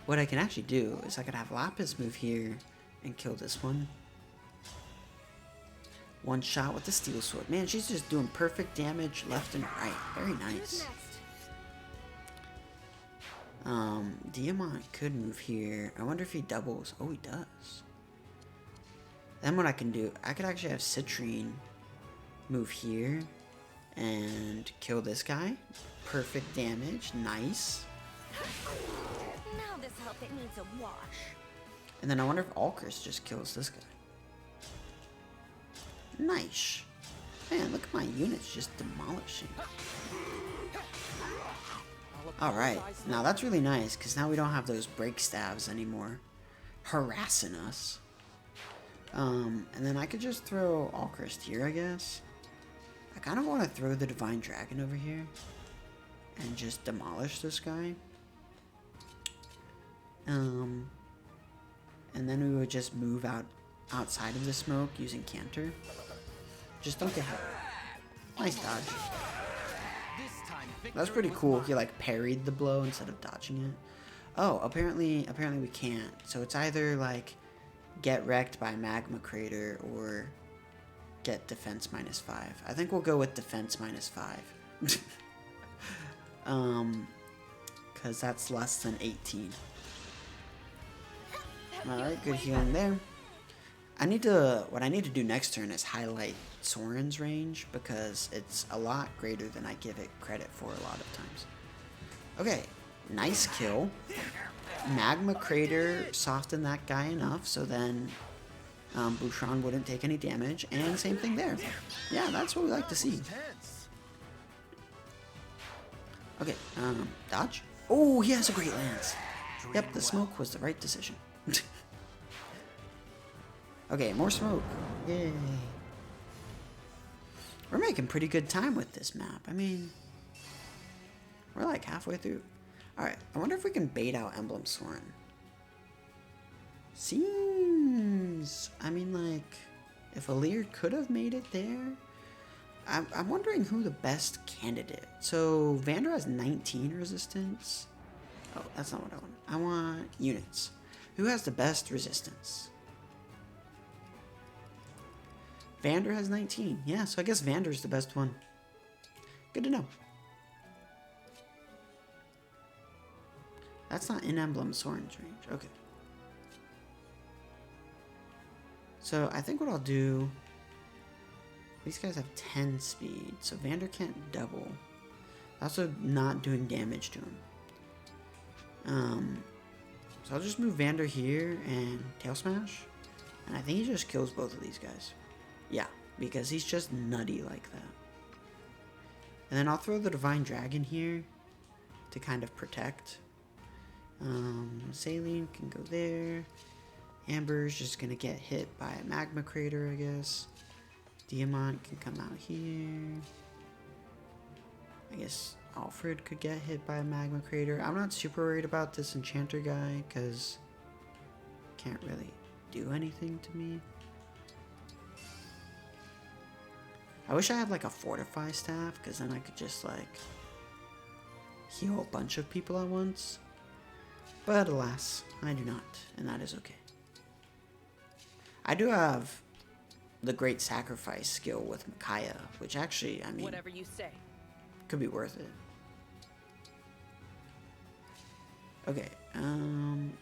What I can actually do is I could have Lapis move here and kill this one. One shot with the steel sword. Man, she's just doing perfect damage left and right. Very nice. Diamant could move here. I wonder if he doubles. Oh, he does. Then what I can do, I could actually have Citrine move here and kill this guy. Perfect damage. Nice. Now this outfit needs a wash. And then I wonder if Alkris just kills this guy. Nice. Man, look at my units just demolishing. Alright, now that's really nice, because now we don't have those break stabs anymore harassing us. And then I could just throw Alkris here, I guess. I kind of want to throw the Divine Dragon over here and just demolish this guy. And then we would just move outside of the smoke using Canter. Just don't get hit. Nice dodge. That's pretty cool. He like parried the blow instead of dodging it. Oh, apparently we can't. So it's either like get wrecked by Magma Crater or get defense -5. I think we'll go with defense -5. Cause that's less than 18. Alright, good healing there. What I need to do next turn is highlight Soren's range because it's a lot greater than I give it credit for a lot of times. Okay, nice kill. Magma Crater softened that guy enough so then Boucheron wouldn't take any damage, and same thing there. Yeah, that's what we like to see. Okay, dodge. Oh, he has a great lance. Yep, the smoke was the right decision. Okay, more smoke. Yay. We're making pretty good time with this map. I mean, we're like halfway through. Alright, I wonder if we can bait out Emblem Soren. Seems... I mean, like, if Alir could have made it there... I'm wondering who the best candidate. So, Vander has 19 resistance. Oh, that's not what I want. I want units. Who has the best resistance? Vander has 19. Yeah, so I guess Vander's the best one. Good to know. That's not in Emblem Soren's range. Okay. So I think what I'll do... These guys have 10 speed, so Vander can't double. Also not doing damage to him. So I'll just move Vander here and Tail Smash. And I think he just kills both of these guys. Yeah, because he's just nutty like that. And then I'll throw the Divine Dragon here to kind of protect. Saline can go there. Amber's just gonna get hit by a Magma Crater, I guess. Diamant can come out here. I guess Alfred could get hit by a Magma Crater. I'm not super worried about this Enchanter guy, because can't really do anything to me. I wish I had like a Fortify staff, because then I could just like heal a bunch of people at once. But alas, I do not, and that is okay. I do have the Great Sacrifice skill with Micaiah, which actually, I mean, Whatever you say. could be worth it. Okay,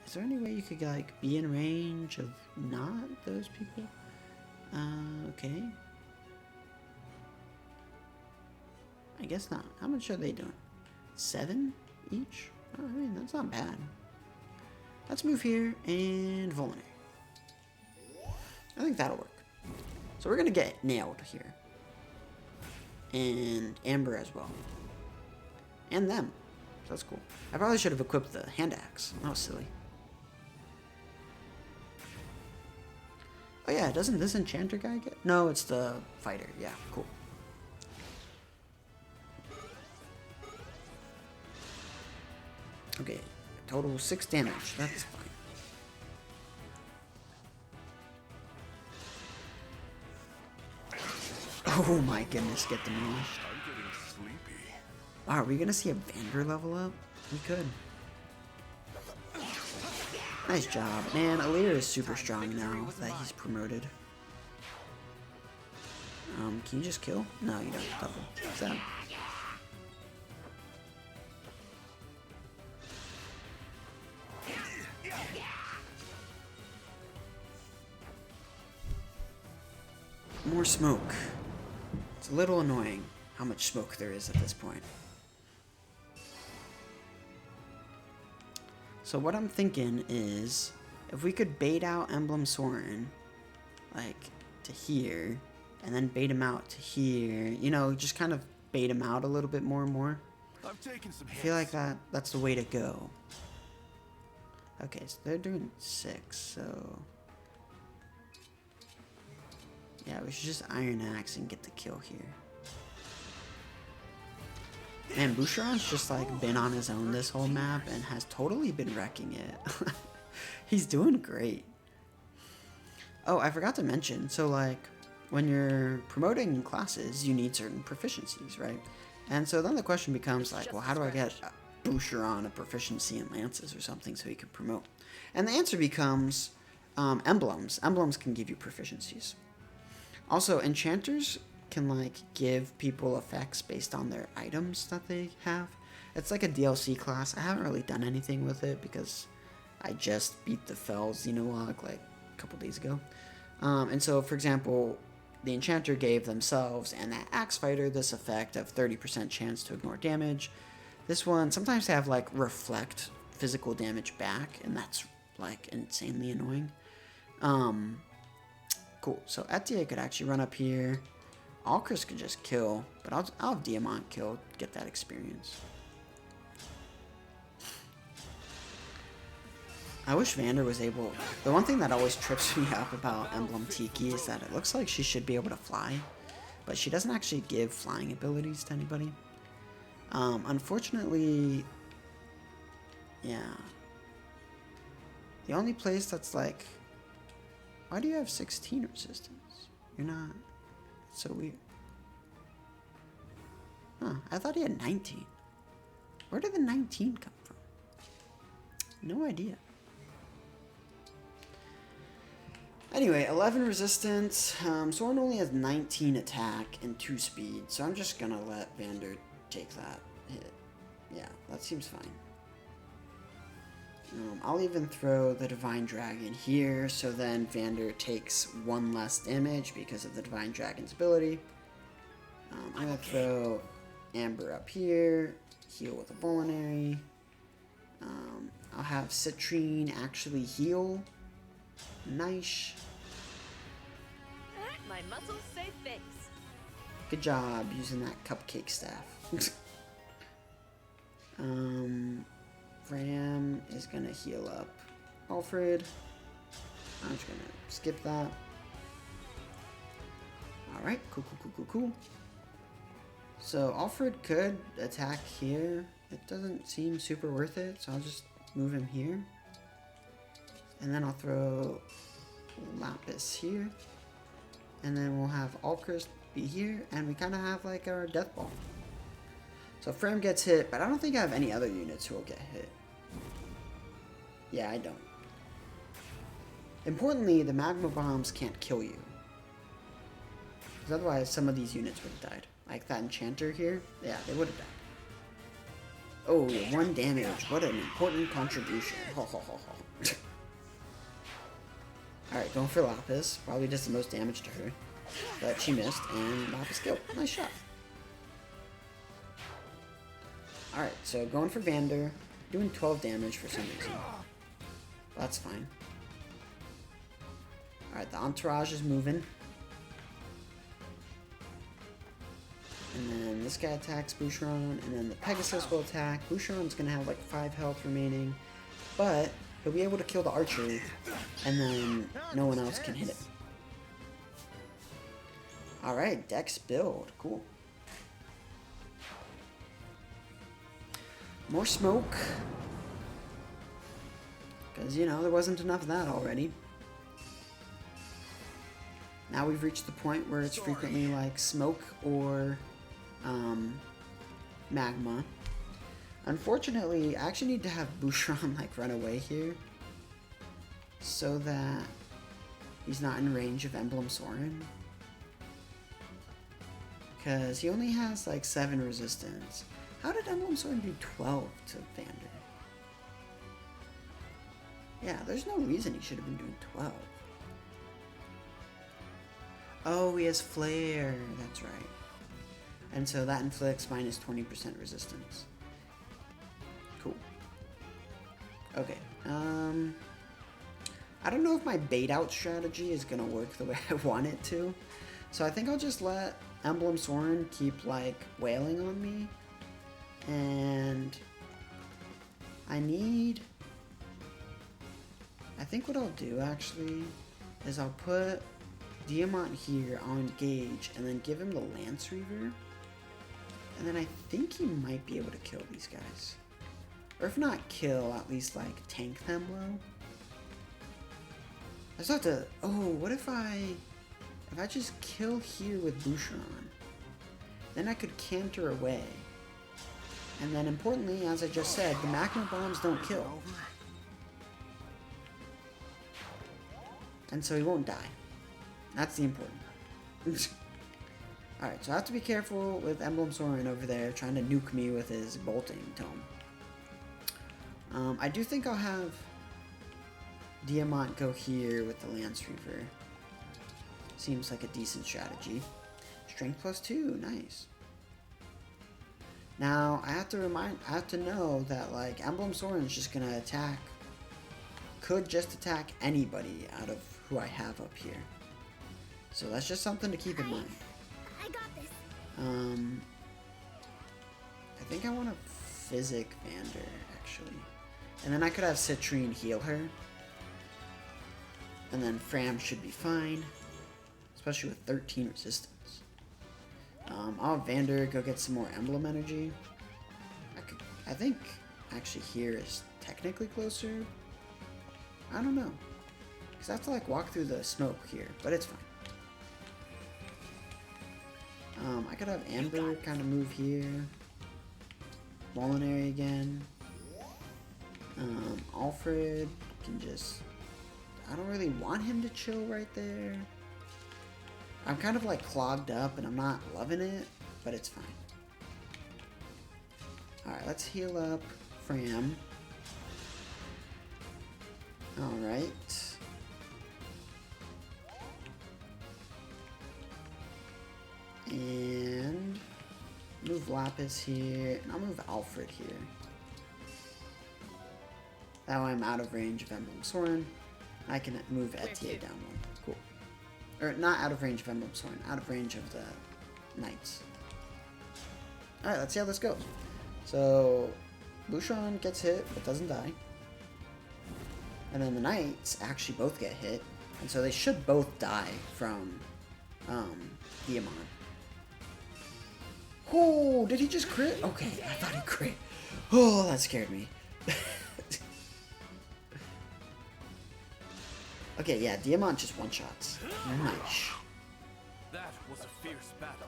is there any way you could like be in range of not those people? Okay. I guess not. How much are they doing? 7 each? Oh, I mean, that's not bad. Let's move here and Vulnerary. I think that'll work. So we're gonna get nailed here. And Amber as well. And them. So that's cool. I probably should have equipped the hand axe. That was silly. Oh yeah, doesn't this enchanter guy get? No, it's the fighter. Yeah, cool. Okay, total 6 damage. That's fine. Oh my goodness, get demolished. I'm getting sleepy. Wow, are we gonna see a Vander level up? We could. Nice job. Man, Alir is super strong now that he's promoted. Can you just kill? No, you don't. Double. What's that? More smoke. It's a little annoying how much smoke there is at this point. So what I'm thinking is, if we could bait out Emblem Soren, like, to here, and then bait him out to here, you know, just kind of bait him out a little bit more and more. I've taken some I feel like that's the way to go. Okay, so they're doing 6, so... yeah, we should just Iron Axe and get the kill here. Man, Boucheron's just like been on his own this whole map and has totally been wrecking it. He's doing great. Oh, I forgot to mention, so like when you're promoting classes, you need certain proficiencies, right? And so then the question becomes like, well, how do I get Boucheron a proficiency in lances or something so he can promote? And the answer becomes emblems. Emblems can give you proficiencies. Also, enchanters can like give people effects based on their items that they have. It's like a DLC class. I haven't really done anything with it because I just beat the Fells Xenologue like a couple days ago. And so, for example, the enchanter gave themselves and that axe fighter this effect of 30% chance to ignore damage. This one, sometimes they have like reflect physical damage back, and that's like insanely annoying. Cool, so Etier could actually run up here. Alcris could just kill, but I'll have Diamant kill, get that experience. I wish Vander was able... The one thing that always trips me up about Emblem Tiki is that it looks like she should be able to fly, but she doesn't actually give flying abilities to anybody. Unfortunately... yeah. The only place that's like... Why do you have 16 resistance? You're not... It's so weird. Huh, I thought he had 19. Where did the 19 come from? No idea. Anyway, 11 resistance. Soren only has 19 attack and 2 speed, so I'm just gonna let Vander take that hit. Yeah, that seems fine. I'll even throw the Divine Dragon here, so then Vander takes 1 less damage because of the Divine Dragon's ability. I'm gonna throw Amber up here, heal with a Vulnerary. I'll have Citrine actually heal. Nice. My muscles say thanks. Good job using that cupcake staff. Fram is gonna heal up Alfred. I'm just gonna skip that. Alright, cool. So Alfred could attack here. It doesn't seem super worth it, so I'll just move him here. And then I'll throw Lapis here. And then we'll have Alcrest be here, and we kind of have like our death ball. So Fram gets hit, but I don't think I have any other units who will get hit. Yeah, I don't. Importantly, the magma bombs can't kill you. Because otherwise some of these units would have died. Like that enchanter here, yeah, they would have died. Oh, 1 damage. What an important contribution. Ho ho ho ho. Alright, going for Lapis. Probably does the most damage to her. But she missed, and Lapis killed. Nice shot. Alright, so going for Vander. Doing 12 damage for some reason. That's fine. Alright, the Entourage is moving. And then this guy attacks Boucheron, and then the Pegasus will attack. Boucheron's gonna have like 5 health remaining, but he'll be able to kill the archer, and then no one else can hit it. Alright, Dex build. Cool. More smoke. Because, you know, there wasn't enough of that already. Now we've reached the point where it's frequently like smoke or magma. Unfortunately, I actually need to have Boucheron like run away here so that he's not in range of Emblem Soren. Because he only has like 7 resistance. How did Emblem Soren do 12 to Vander? Yeah, there's no reason he should have been doing 12. Oh, he has Flare. That's right. And so that inflicts minus 20% resistance. Cool. Okay. I don't know if my bait out strategy is gonna work the way I want it to. So I think I'll just let Emblem Soren keep like wailing on me. And I think what I'll do actually is I'll put Diamant here on Engage and then give him the Lance Reaver. And then I think he might be able to kill these guys. Or if not kill, at least like tank them low. I just have to, oh, what if I just kill here with Boucheron? Then I could canter away. And then importantly, as I just said, the magma bombs don't kill. And so he won't die. That's the important part. Alright, so I have to be careful with Emblem Soren over there trying to nuke me with his bolting tome. I do think I'll have Diamant go here with the Lance Reaver. Seems like a decent strategy. Strength +2, nice. Now, I have to know that like Emblem Soren is just gonna attack, could just attack anybody out of who I have up here. So that's just something to keep in mind. I got this. I think I want to Physic Vander, actually. And then I could have Citrine heal her. And then Fram should be fine. Especially with 13 resistance. I'll have Vander go get some more Emblem Energy. I think actually here is technically closer. I don't know. Because I have to like walk through the smoke here, but it's fine. I could have Amber kind of move here. Molinary again. Alfred can just I don't really want him to chill right there. I'm kind of like clogged up and I'm not loving it, but it's fine. Alright, let's heal up Fram. Alright. And move Lapis here, and I'll move Alfred here. That way I'm out of range of Emblem Soren. I can move Etier down one. Cool. Or not out of range of Emblem Soren, out of range of the Knights. Alright, let's see how this goes. So, Bouchon gets hit, but doesn't die. And then the Knights actually both get hit, and so they should both die from Diamant. Oh, did he just crit? Okay, I thought he crit. Oh, that scared me. Okay, yeah, Diamant just one-shots. Nice. That was a fierce battle.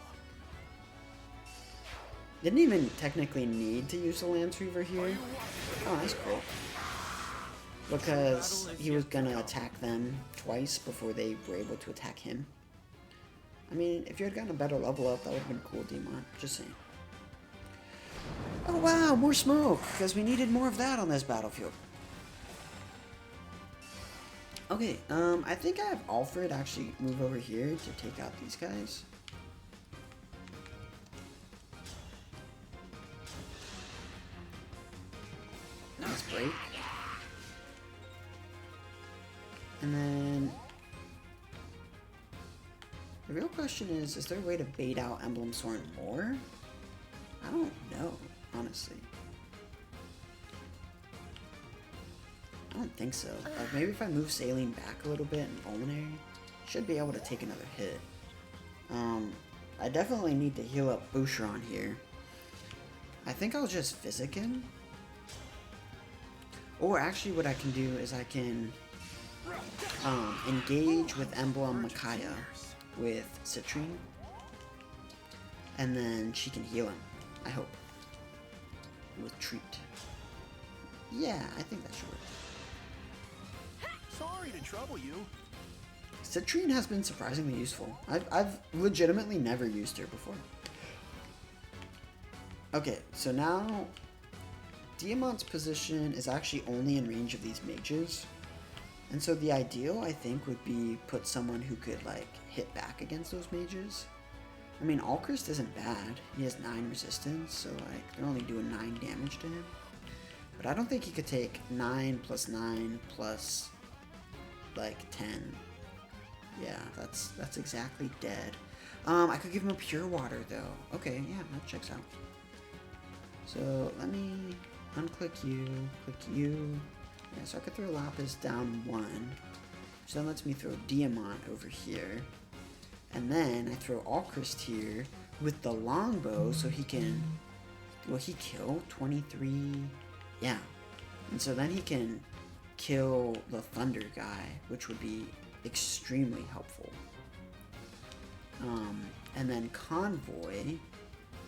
Didn't even technically need to use the Lance Reaver here. Oh, that's cool. Because he was gonna attack them twice before they were able to attack him. I mean, if you had gotten a better level up, that would have been cool, Diamant. Just saying. Oh wow, more smoke! Because we needed more of that on this battlefield. Okay, I think I have Alfred actually move over here to take out these guys. Nice break. And then the real question is there a way to bait out Emblem Soren more? I don't know, honestly. I don't think so. Like maybe if I move Saline back a little bit and Pulmonary, should be able to take another hit. I definitely need to heal up Boucheron here. I think I'll just Physic him. Or actually what I can do is I can engage with Emblem Micaiah with Citrine. And then she can heal him, I hope. With Treat. Yeah, I think that should work. Sorry to trouble you. Citrine has been surprisingly useful. I've legitimately never used her before. Okay, so now Diamant's position is actually only in range of these mages. And so the ideal, I think, would be put someone who could, like, hit back against those mages. I mean, Alchrist isn't bad. He has 9 resistance, so, like, they're only doing 9 damage to him. But I don't think he could take 9 plus 9 plus, like, 10. Yeah, that's exactly dead. I could give him a Pure Water, though. Okay, yeah, that checks out. So, let me unclick you, click you. Yeah, so I could throw Lapis down 1. which then lets me throw Diamant over here. And then I throw Alchrist here with the longbow, so he can... Will he kill 23? Yeah. And so then he can kill the Thunder guy, which would be extremely helpful. And then Convoy,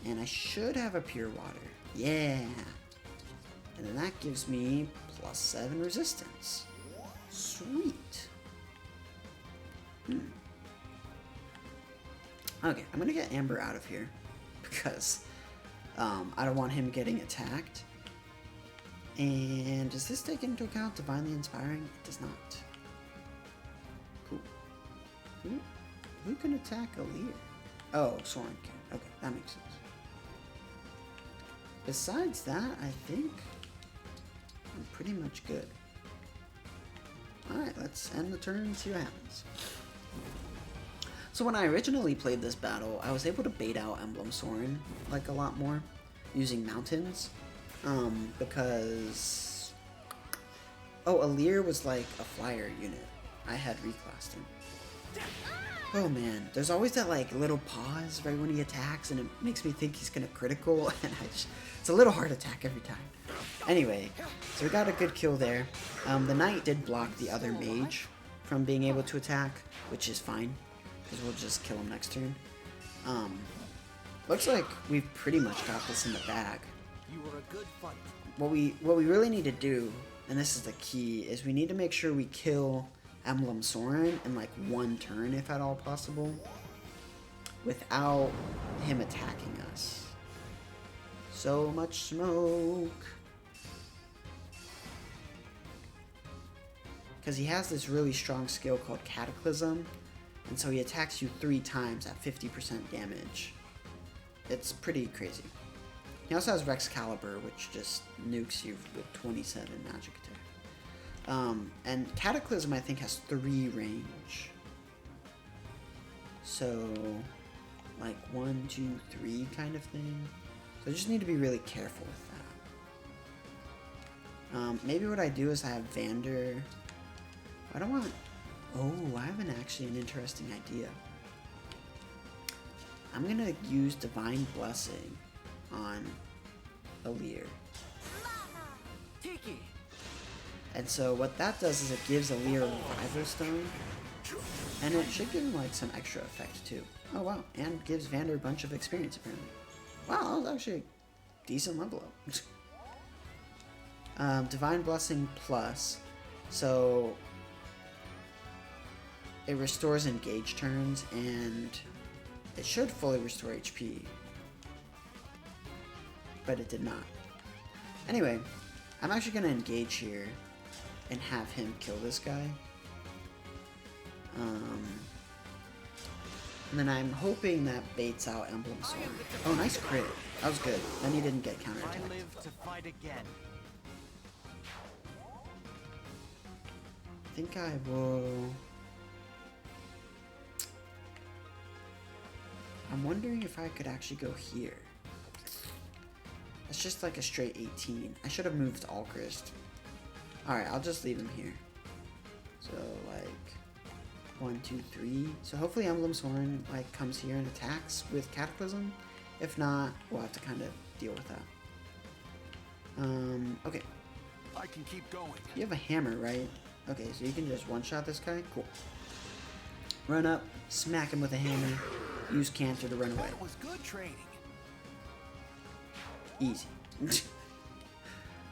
and I should have a Pure Water. Yeah! And then that gives me +7 resistance. Sweet! Okay, I'm gonna get Amber out of here, because I don't want him getting attacked. And does this take into account Divinely Inspiring? It does not. Cool. Who can attack Alear? Oh, Soren can. Okay, that makes sense. Besides that, I think I'm pretty much good. Alright, let's end the turn and see what happens. So when I originally played this battle, I was able to bait out Emblem Soren like a lot more using mountains. Because... Oh, Alear was like a flyer unit. I had reclassed him. Oh man, there's always that like little pause right when he attacks, and it makes me think he's gonna critical, and it's a little hard attack every time. Anyway, so we got a good kill there. The knight did block the other mage from being able to attack, which is fine, because we'll just kill him next turn. Looks like we've pretty much got this in the bag. You were a good fight. What we really need to do, and this is the key, is we need to make sure we kill Emblem Soren in like one turn, if at all possible, without him attacking us. So much smoke. Because he has this really strong skill called Cataclysm, and so he attacks you 3 times at 50% damage. It's pretty crazy. He also has Rexcalibur, which just nukes you with 27 magic attack. And Cataclysm, I think, has 3 range. So, like 1, 2, 3 kind of thing. So I just need to be really careful with that. Maybe what I do is I have Vander. I don't want... Oh, I have actually an interesting idea. I'm going to use Divine Blessing on Alir. Tiki. And so what that does is it gives Alir a Revival Stone. And it should give him like some extra effect too. Oh wow, and gives Vander a bunch of experience apparently. Wow, that was actually a decent level up. Divine Blessing Plus. So it restores engage turns and it should fully restore HP. But it did not. Anyway, I'm actually going to engage here and have him kill this guy. And then I'm hoping that baits out Emblem Soren. Oh, nice crit. That was good. Then he didn't get counterattacked. I live to fight again. I think I will... I'm wondering if I could actually go here. That's just like a straight 18. I should have moved Alchrist. Alright, I'll just leave him here. So, like... 1, 2, 3. So hopefully Emblem Soren like comes here and attacks with Cataclysm. If not, we'll have to kind of deal with that. Okay. I can keep going. You have a hammer, right? Okay, so you can just one-shot this guy? Cool. Run up, smack him with a hammer, use Canter to run away. That was good training. Easy.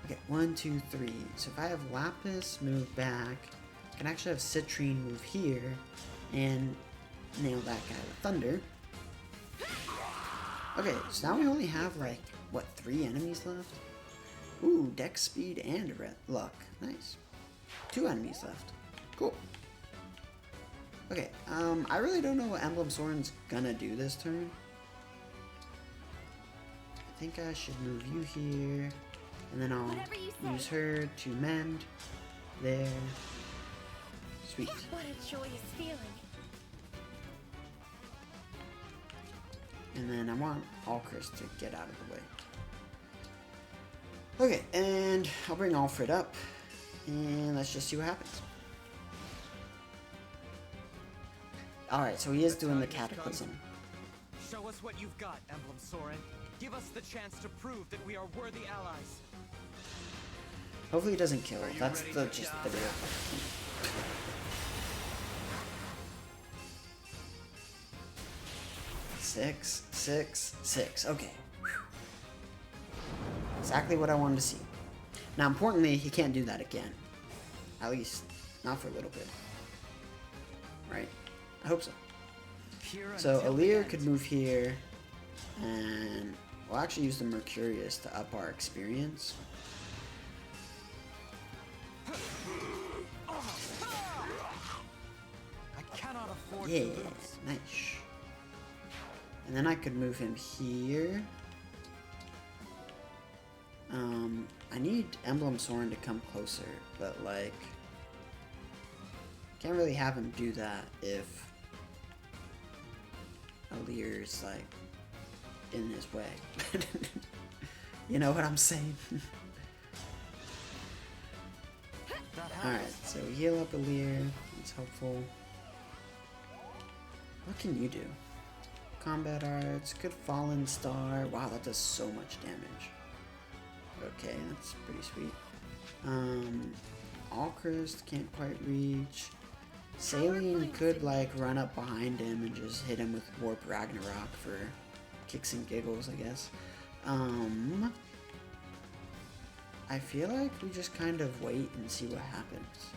Okay, 1, 2, 3. So if I have Lapis move back, I can actually have Citrine move here and nail that guy with Thunder. Okay, so now we only have like, what, 3 enemies left? Ooh, Dex, Speed, and Luck. Nice. 2 enemies left. Cool. Okay, I really don't know what Emblem Soren's gonna do this turn. I think I should move you here, and then I'll use her to mend. There. Sweet. What a joyous feeling. And then I want Alchrist to get out of the way. Okay, and I'll bring Alfred up, and let's just see what happens. Alright, so he is doing the Cataclysm. Show us what you've got, Emblem Soren. Give us the chance to prove that we are worthy allies. Hopefully he doesn't kill. That's just the real. 6, 6, 6. Okay. Whew. Exactly what I wanted to see. Now, importantly, he can't do that again. At least, not for a little bit. Right? I hope so. So, Alir could move here, and we'll actually use the Mercurius to up our experience. I cannot afford Yeah, to lose. nice. And then I could move him here. I need Emblem Soren to come closer, but like, can't really have him do that if Alir's like in his way. You know what I'm saying? Alright, so heal up Alir. It's helpful. What can you do? Combat arts, good fallen star. Wow, that does so much damage. Okay, that's pretty sweet. Alchrist can't quite reach. Saline could like run up behind him and just hit him with Warp Ragnarok for kicks and giggles, I guess. I feel like we just kind of wait and see what happens.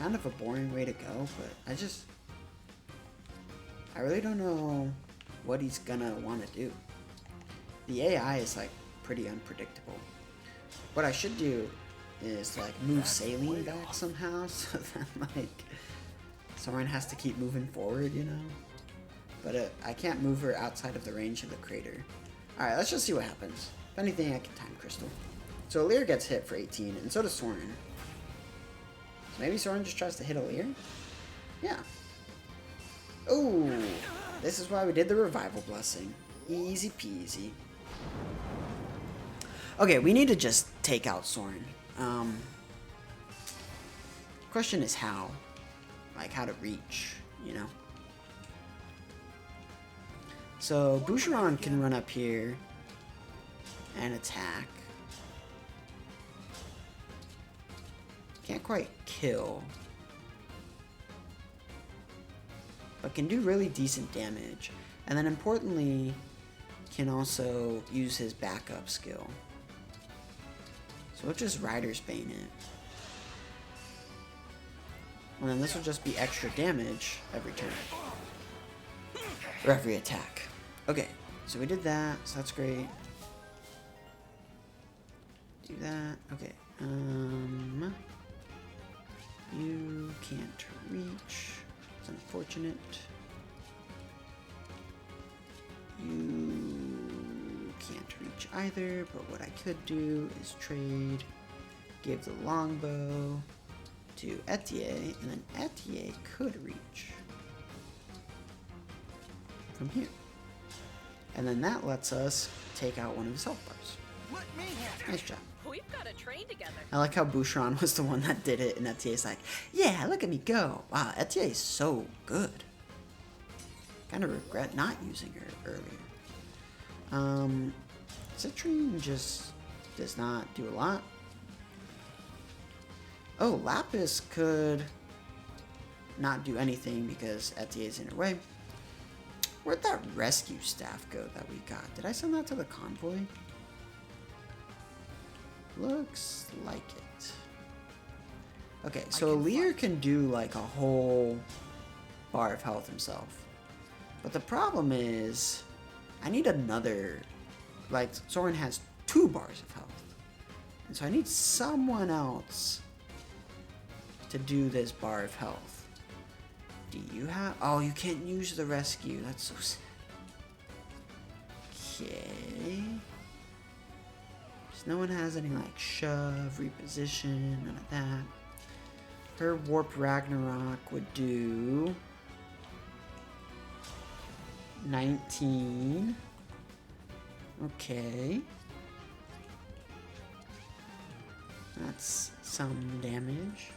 kind of a boring way to go, but I really don't know what he's gonna want to do. The AI is like pretty unpredictable. What I should do is like move Saline back somehow so that like Soren has to keep moving forward, you know? But I can't move her outside of the range of the crater. Alright, let's just see what happens. If anything, I can Time Crystal. So Lear gets hit for 18, and so does Soren. So maybe Soren just tries to hit Lear? Yeah. Ooh, this is why we did the Revival Blessing. Easy peasy. Okay, we need to just take out Soren. Question is how? Like how to reach, you know? So Boucheron can run up here and attack. Can't quite kill, but can do really decent damage. And then importantly, can also use his backup skill. So we'll just Rider's Bane it. And then this will just be extra damage every turn. Or every attack. Okay, so we did that, so that's great. Do that, okay. You can't reach. It's unfortunate. You can't reach either, but what I could do is trade, give the longbow to Etier, and then Etier could reach from here. And then that lets us take out one of his health bars. Nice job. We've got to train together. I like how Boucheron was the one that did it, and Etier's like, yeah, look at me go. Wow, Etier is so good. Kind of regret not using her earlier. Citrine just does not do a lot. Oh, Lapis could not do anything because Etier's in her way. Where'd that rescue staff go that we got? Did I send that to the convoy? Looks like it. Okay, so Lear can do like a whole bar of health himself. But the problem is, I need another, like Soren has 2 bars of health. And so I need someone else to do this bar of health. Do you have, oh, you can't use the rescue. That's so sad. Okay. No one has any like shove, reposition, none of that. Her Warp Ragnarok would do 19. Okay. That's some damage.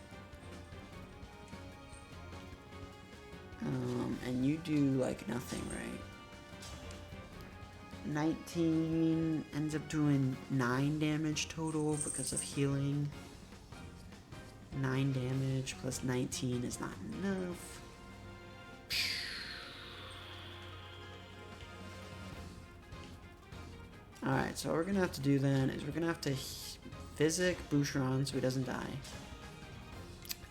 And you do like nothing, right? 19 ends up doing 9 damage total because of healing. 9 damage plus 19 is not enough. Alright, so what we're gonna have to do then is we're gonna have to physic Boucheron so he doesn't die.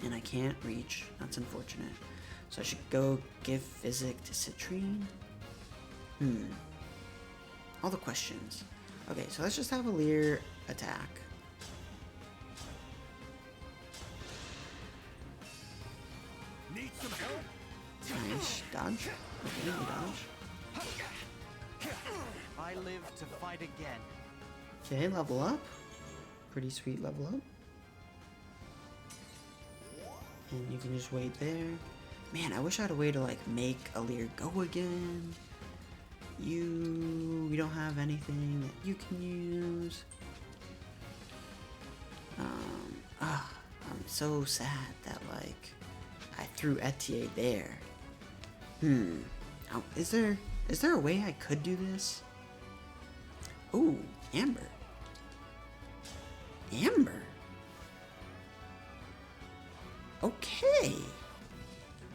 And I can't reach. That's unfortunate. So I should go give physic to Citrine. All the questions. Okay, so let's just have a Lear attack. Need some help? Nice. Dodge. Okay, dodge. I live to fight again. Okay, level up. Pretty sweet level up. And you can just wait there. Man, I wish I had a way to like make a Lear go again. We don't have anything that you can use. I'm so sad that like I threw Etier there. Oh, is there a way I could do this? Ooh, Amber. Amber. Okay.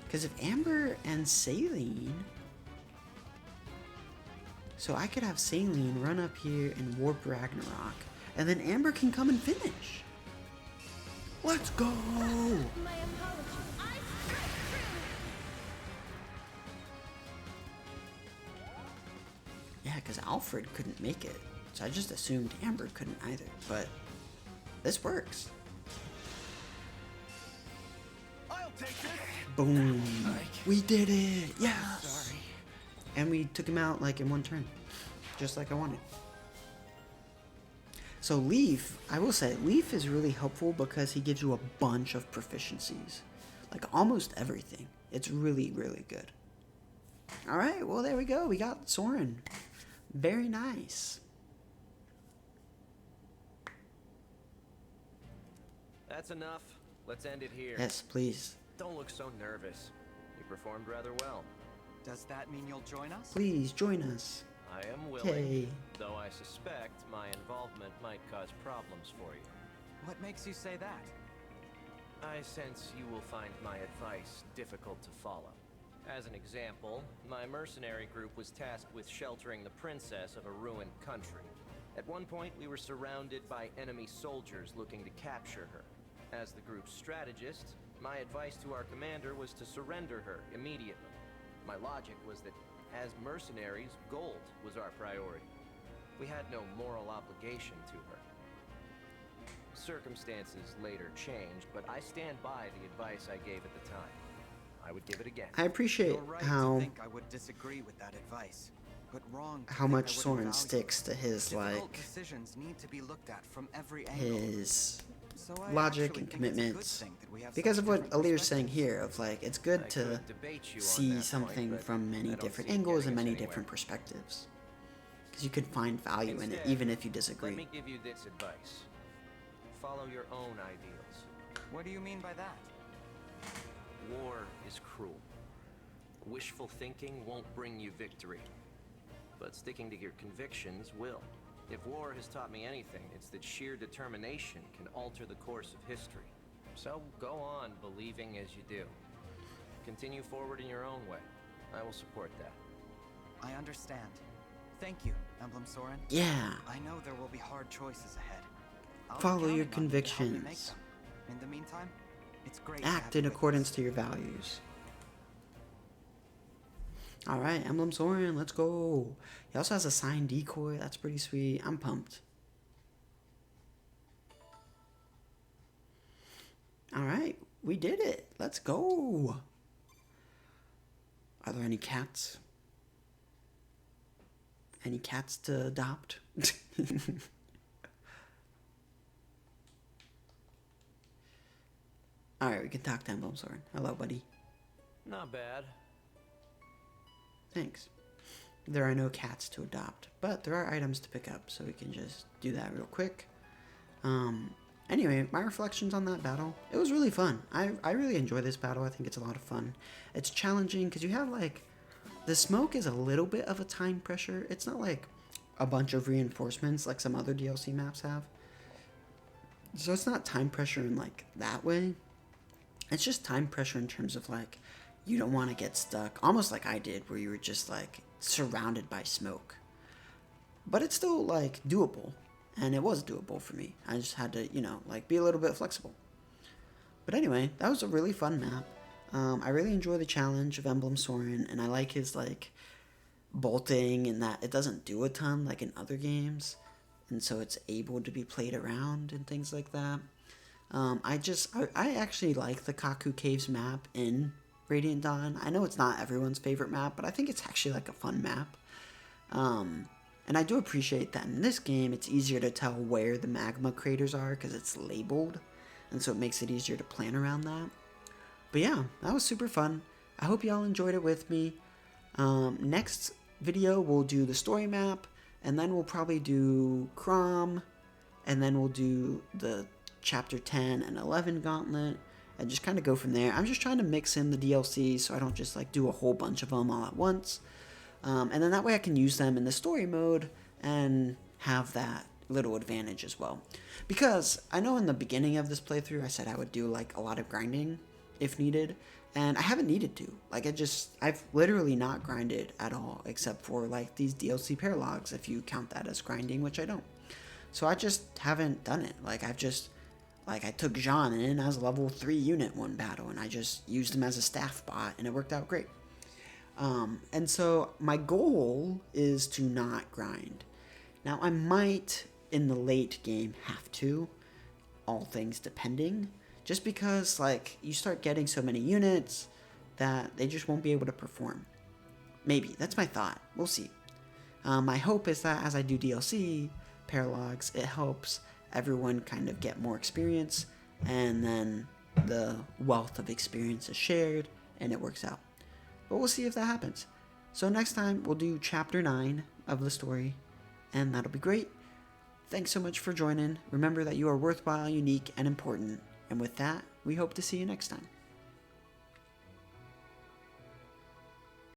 Because if Amber and Saline, so I could have Saline run up here and warp Ragnarok, and then Amber can come and finish. Let's go! My apologies. I strike true. Yeah, because Alfred couldn't make it. So I just assumed Amber couldn't either. But this works. I'll take this. Boom. We did it. Yes. Sorry. And we took him out like in one turn. Just like I wanted. So Leaf, I will say, Leaf is really helpful because he gives you a bunch of proficiencies. Like almost everything. It's really, really good. Alright, well there we go. We got Soren. Very nice. That's enough. Let's end it here. Yes, please. Don't look so nervous. You performed rather well. Does that mean you'll join us? Please join us. I am willing, Yay. though I suspect my involvement might cause problems for you. What makes you say that? I sense you will find my advice difficult to follow. As an example, my mercenary group was tasked with sheltering the princess of a ruined country. At one point, we were surrounded by enemy soldiers looking to capture her. As the group's strategist, my advice to our commander was to surrender her immediately. My logic was that, as mercenaries, gold was our priority. We had no moral obligation to her. Circumstances later changed, but I stand by the advice I gave at the time. I would give it again. I appreciate You're right how to think I would disagree with that advice, but wrong to how think I much wouldn't Soren value sticks to his Difficult like decisions need to be looked at from every angle. his So I logic actually and think it's a good commitments. thing that we have Because such of what different Alir's saying perspectives. here, of like it's I good to could debate you on see that something point, but from many I don't different see it angles and getting us many anywhere. different perspectives. Because you could find value in it Instead, even if you Let disagree. me give you this advice. Follow your own ideals. What do you mean by that? War is cruel. Wishful thinking won't bring you victory. But sticking to your convictions will. If war has taught me anything, it's that sheer determination can alter the course of history. So go on believing as you do. Continue forward in your own way. I will support that. I understand. Thank you, Emblem Soren. Yeah. I know there will be hard choices ahead. I'll be Follow your counting on you to help me make convictions. them. In the meantime, it's great to have Act you in with accordance us. to your values. Alright, Emblem Soren, let's go. He also has a signed decoy. That's pretty sweet. I'm pumped. Alright, we did it. Let's go. Are there any cats? Any cats to adopt? Alright, we can talk to Emblem Soren. Hello, buddy. Not bad. Thanks. There are no cats to adopt, but there are items to pick up, so we can just do that real quick. Anyway, my reflections on that battle. It was really fun. I really enjoy this battle. I think it's a lot of fun. It's challenging because you have like... The smoke is a little bit of a time pressure. It's not like a bunch of reinforcements like some other DLC maps have. So it's not time pressure in like that way. It's just time pressure in terms of like... You don't want to get stuck, almost like I did, where you were just like surrounded by smoke. But it's still like doable, and it was doable for me. I just had to, you know, like be a little bit flexible. But anyway, that was a really fun map. I really enjoy the challenge of Emblem Soren, and I like his like bolting and that it doesn't do a ton like in other games, and so it's able to be played around and things like that. I actually like the Kaku Caves map in Radiant Dawn. I know it's not everyone's favorite map, but I think it's actually like a fun map. And I do appreciate that in this game it's easier to tell where the magma craters are because it's labeled, and so it makes it easier to plan around that. But yeah, that was super fun. I hope y'all enjoyed it with me. Next video we'll do the story map, and then we'll probably do Crom, and then we'll do the chapter 10 and 11 gauntlet, and just kind of go from there. I'm just trying to mix in the DLC so I don't just like do a whole bunch of them all at once. And then that way I can use them in the story mode and have that little advantage as well. Because I know in the beginning of this playthrough I said I would do like a lot of grinding if needed, and I haven't needed to. Like I've literally not grinded at all except for like these DLC paralogs, if you count that as grinding, which I don't. So I just haven't done it. Like I've just Like, I took Jean in as a level 3 unit one battle, and I just used him as a staff bot, and it worked out great. And so my goal is to not grind. Now, I might, in the late game, have to, all things depending, just because, like, you start getting so many units that they just won't be able to perform. Maybe. That's my thought. We'll see. My hope is that as I do DLC, Paralogs, it helps everyone kind of get more experience, and then the wealth of experience is shared, and it works out. But we'll see if that happens. So next time, we'll do Chapter 9 of the story, and that'll be great. Thanks so much for joining. Remember that you are worthwhile, unique, and important. And with that, we hope to see you next time.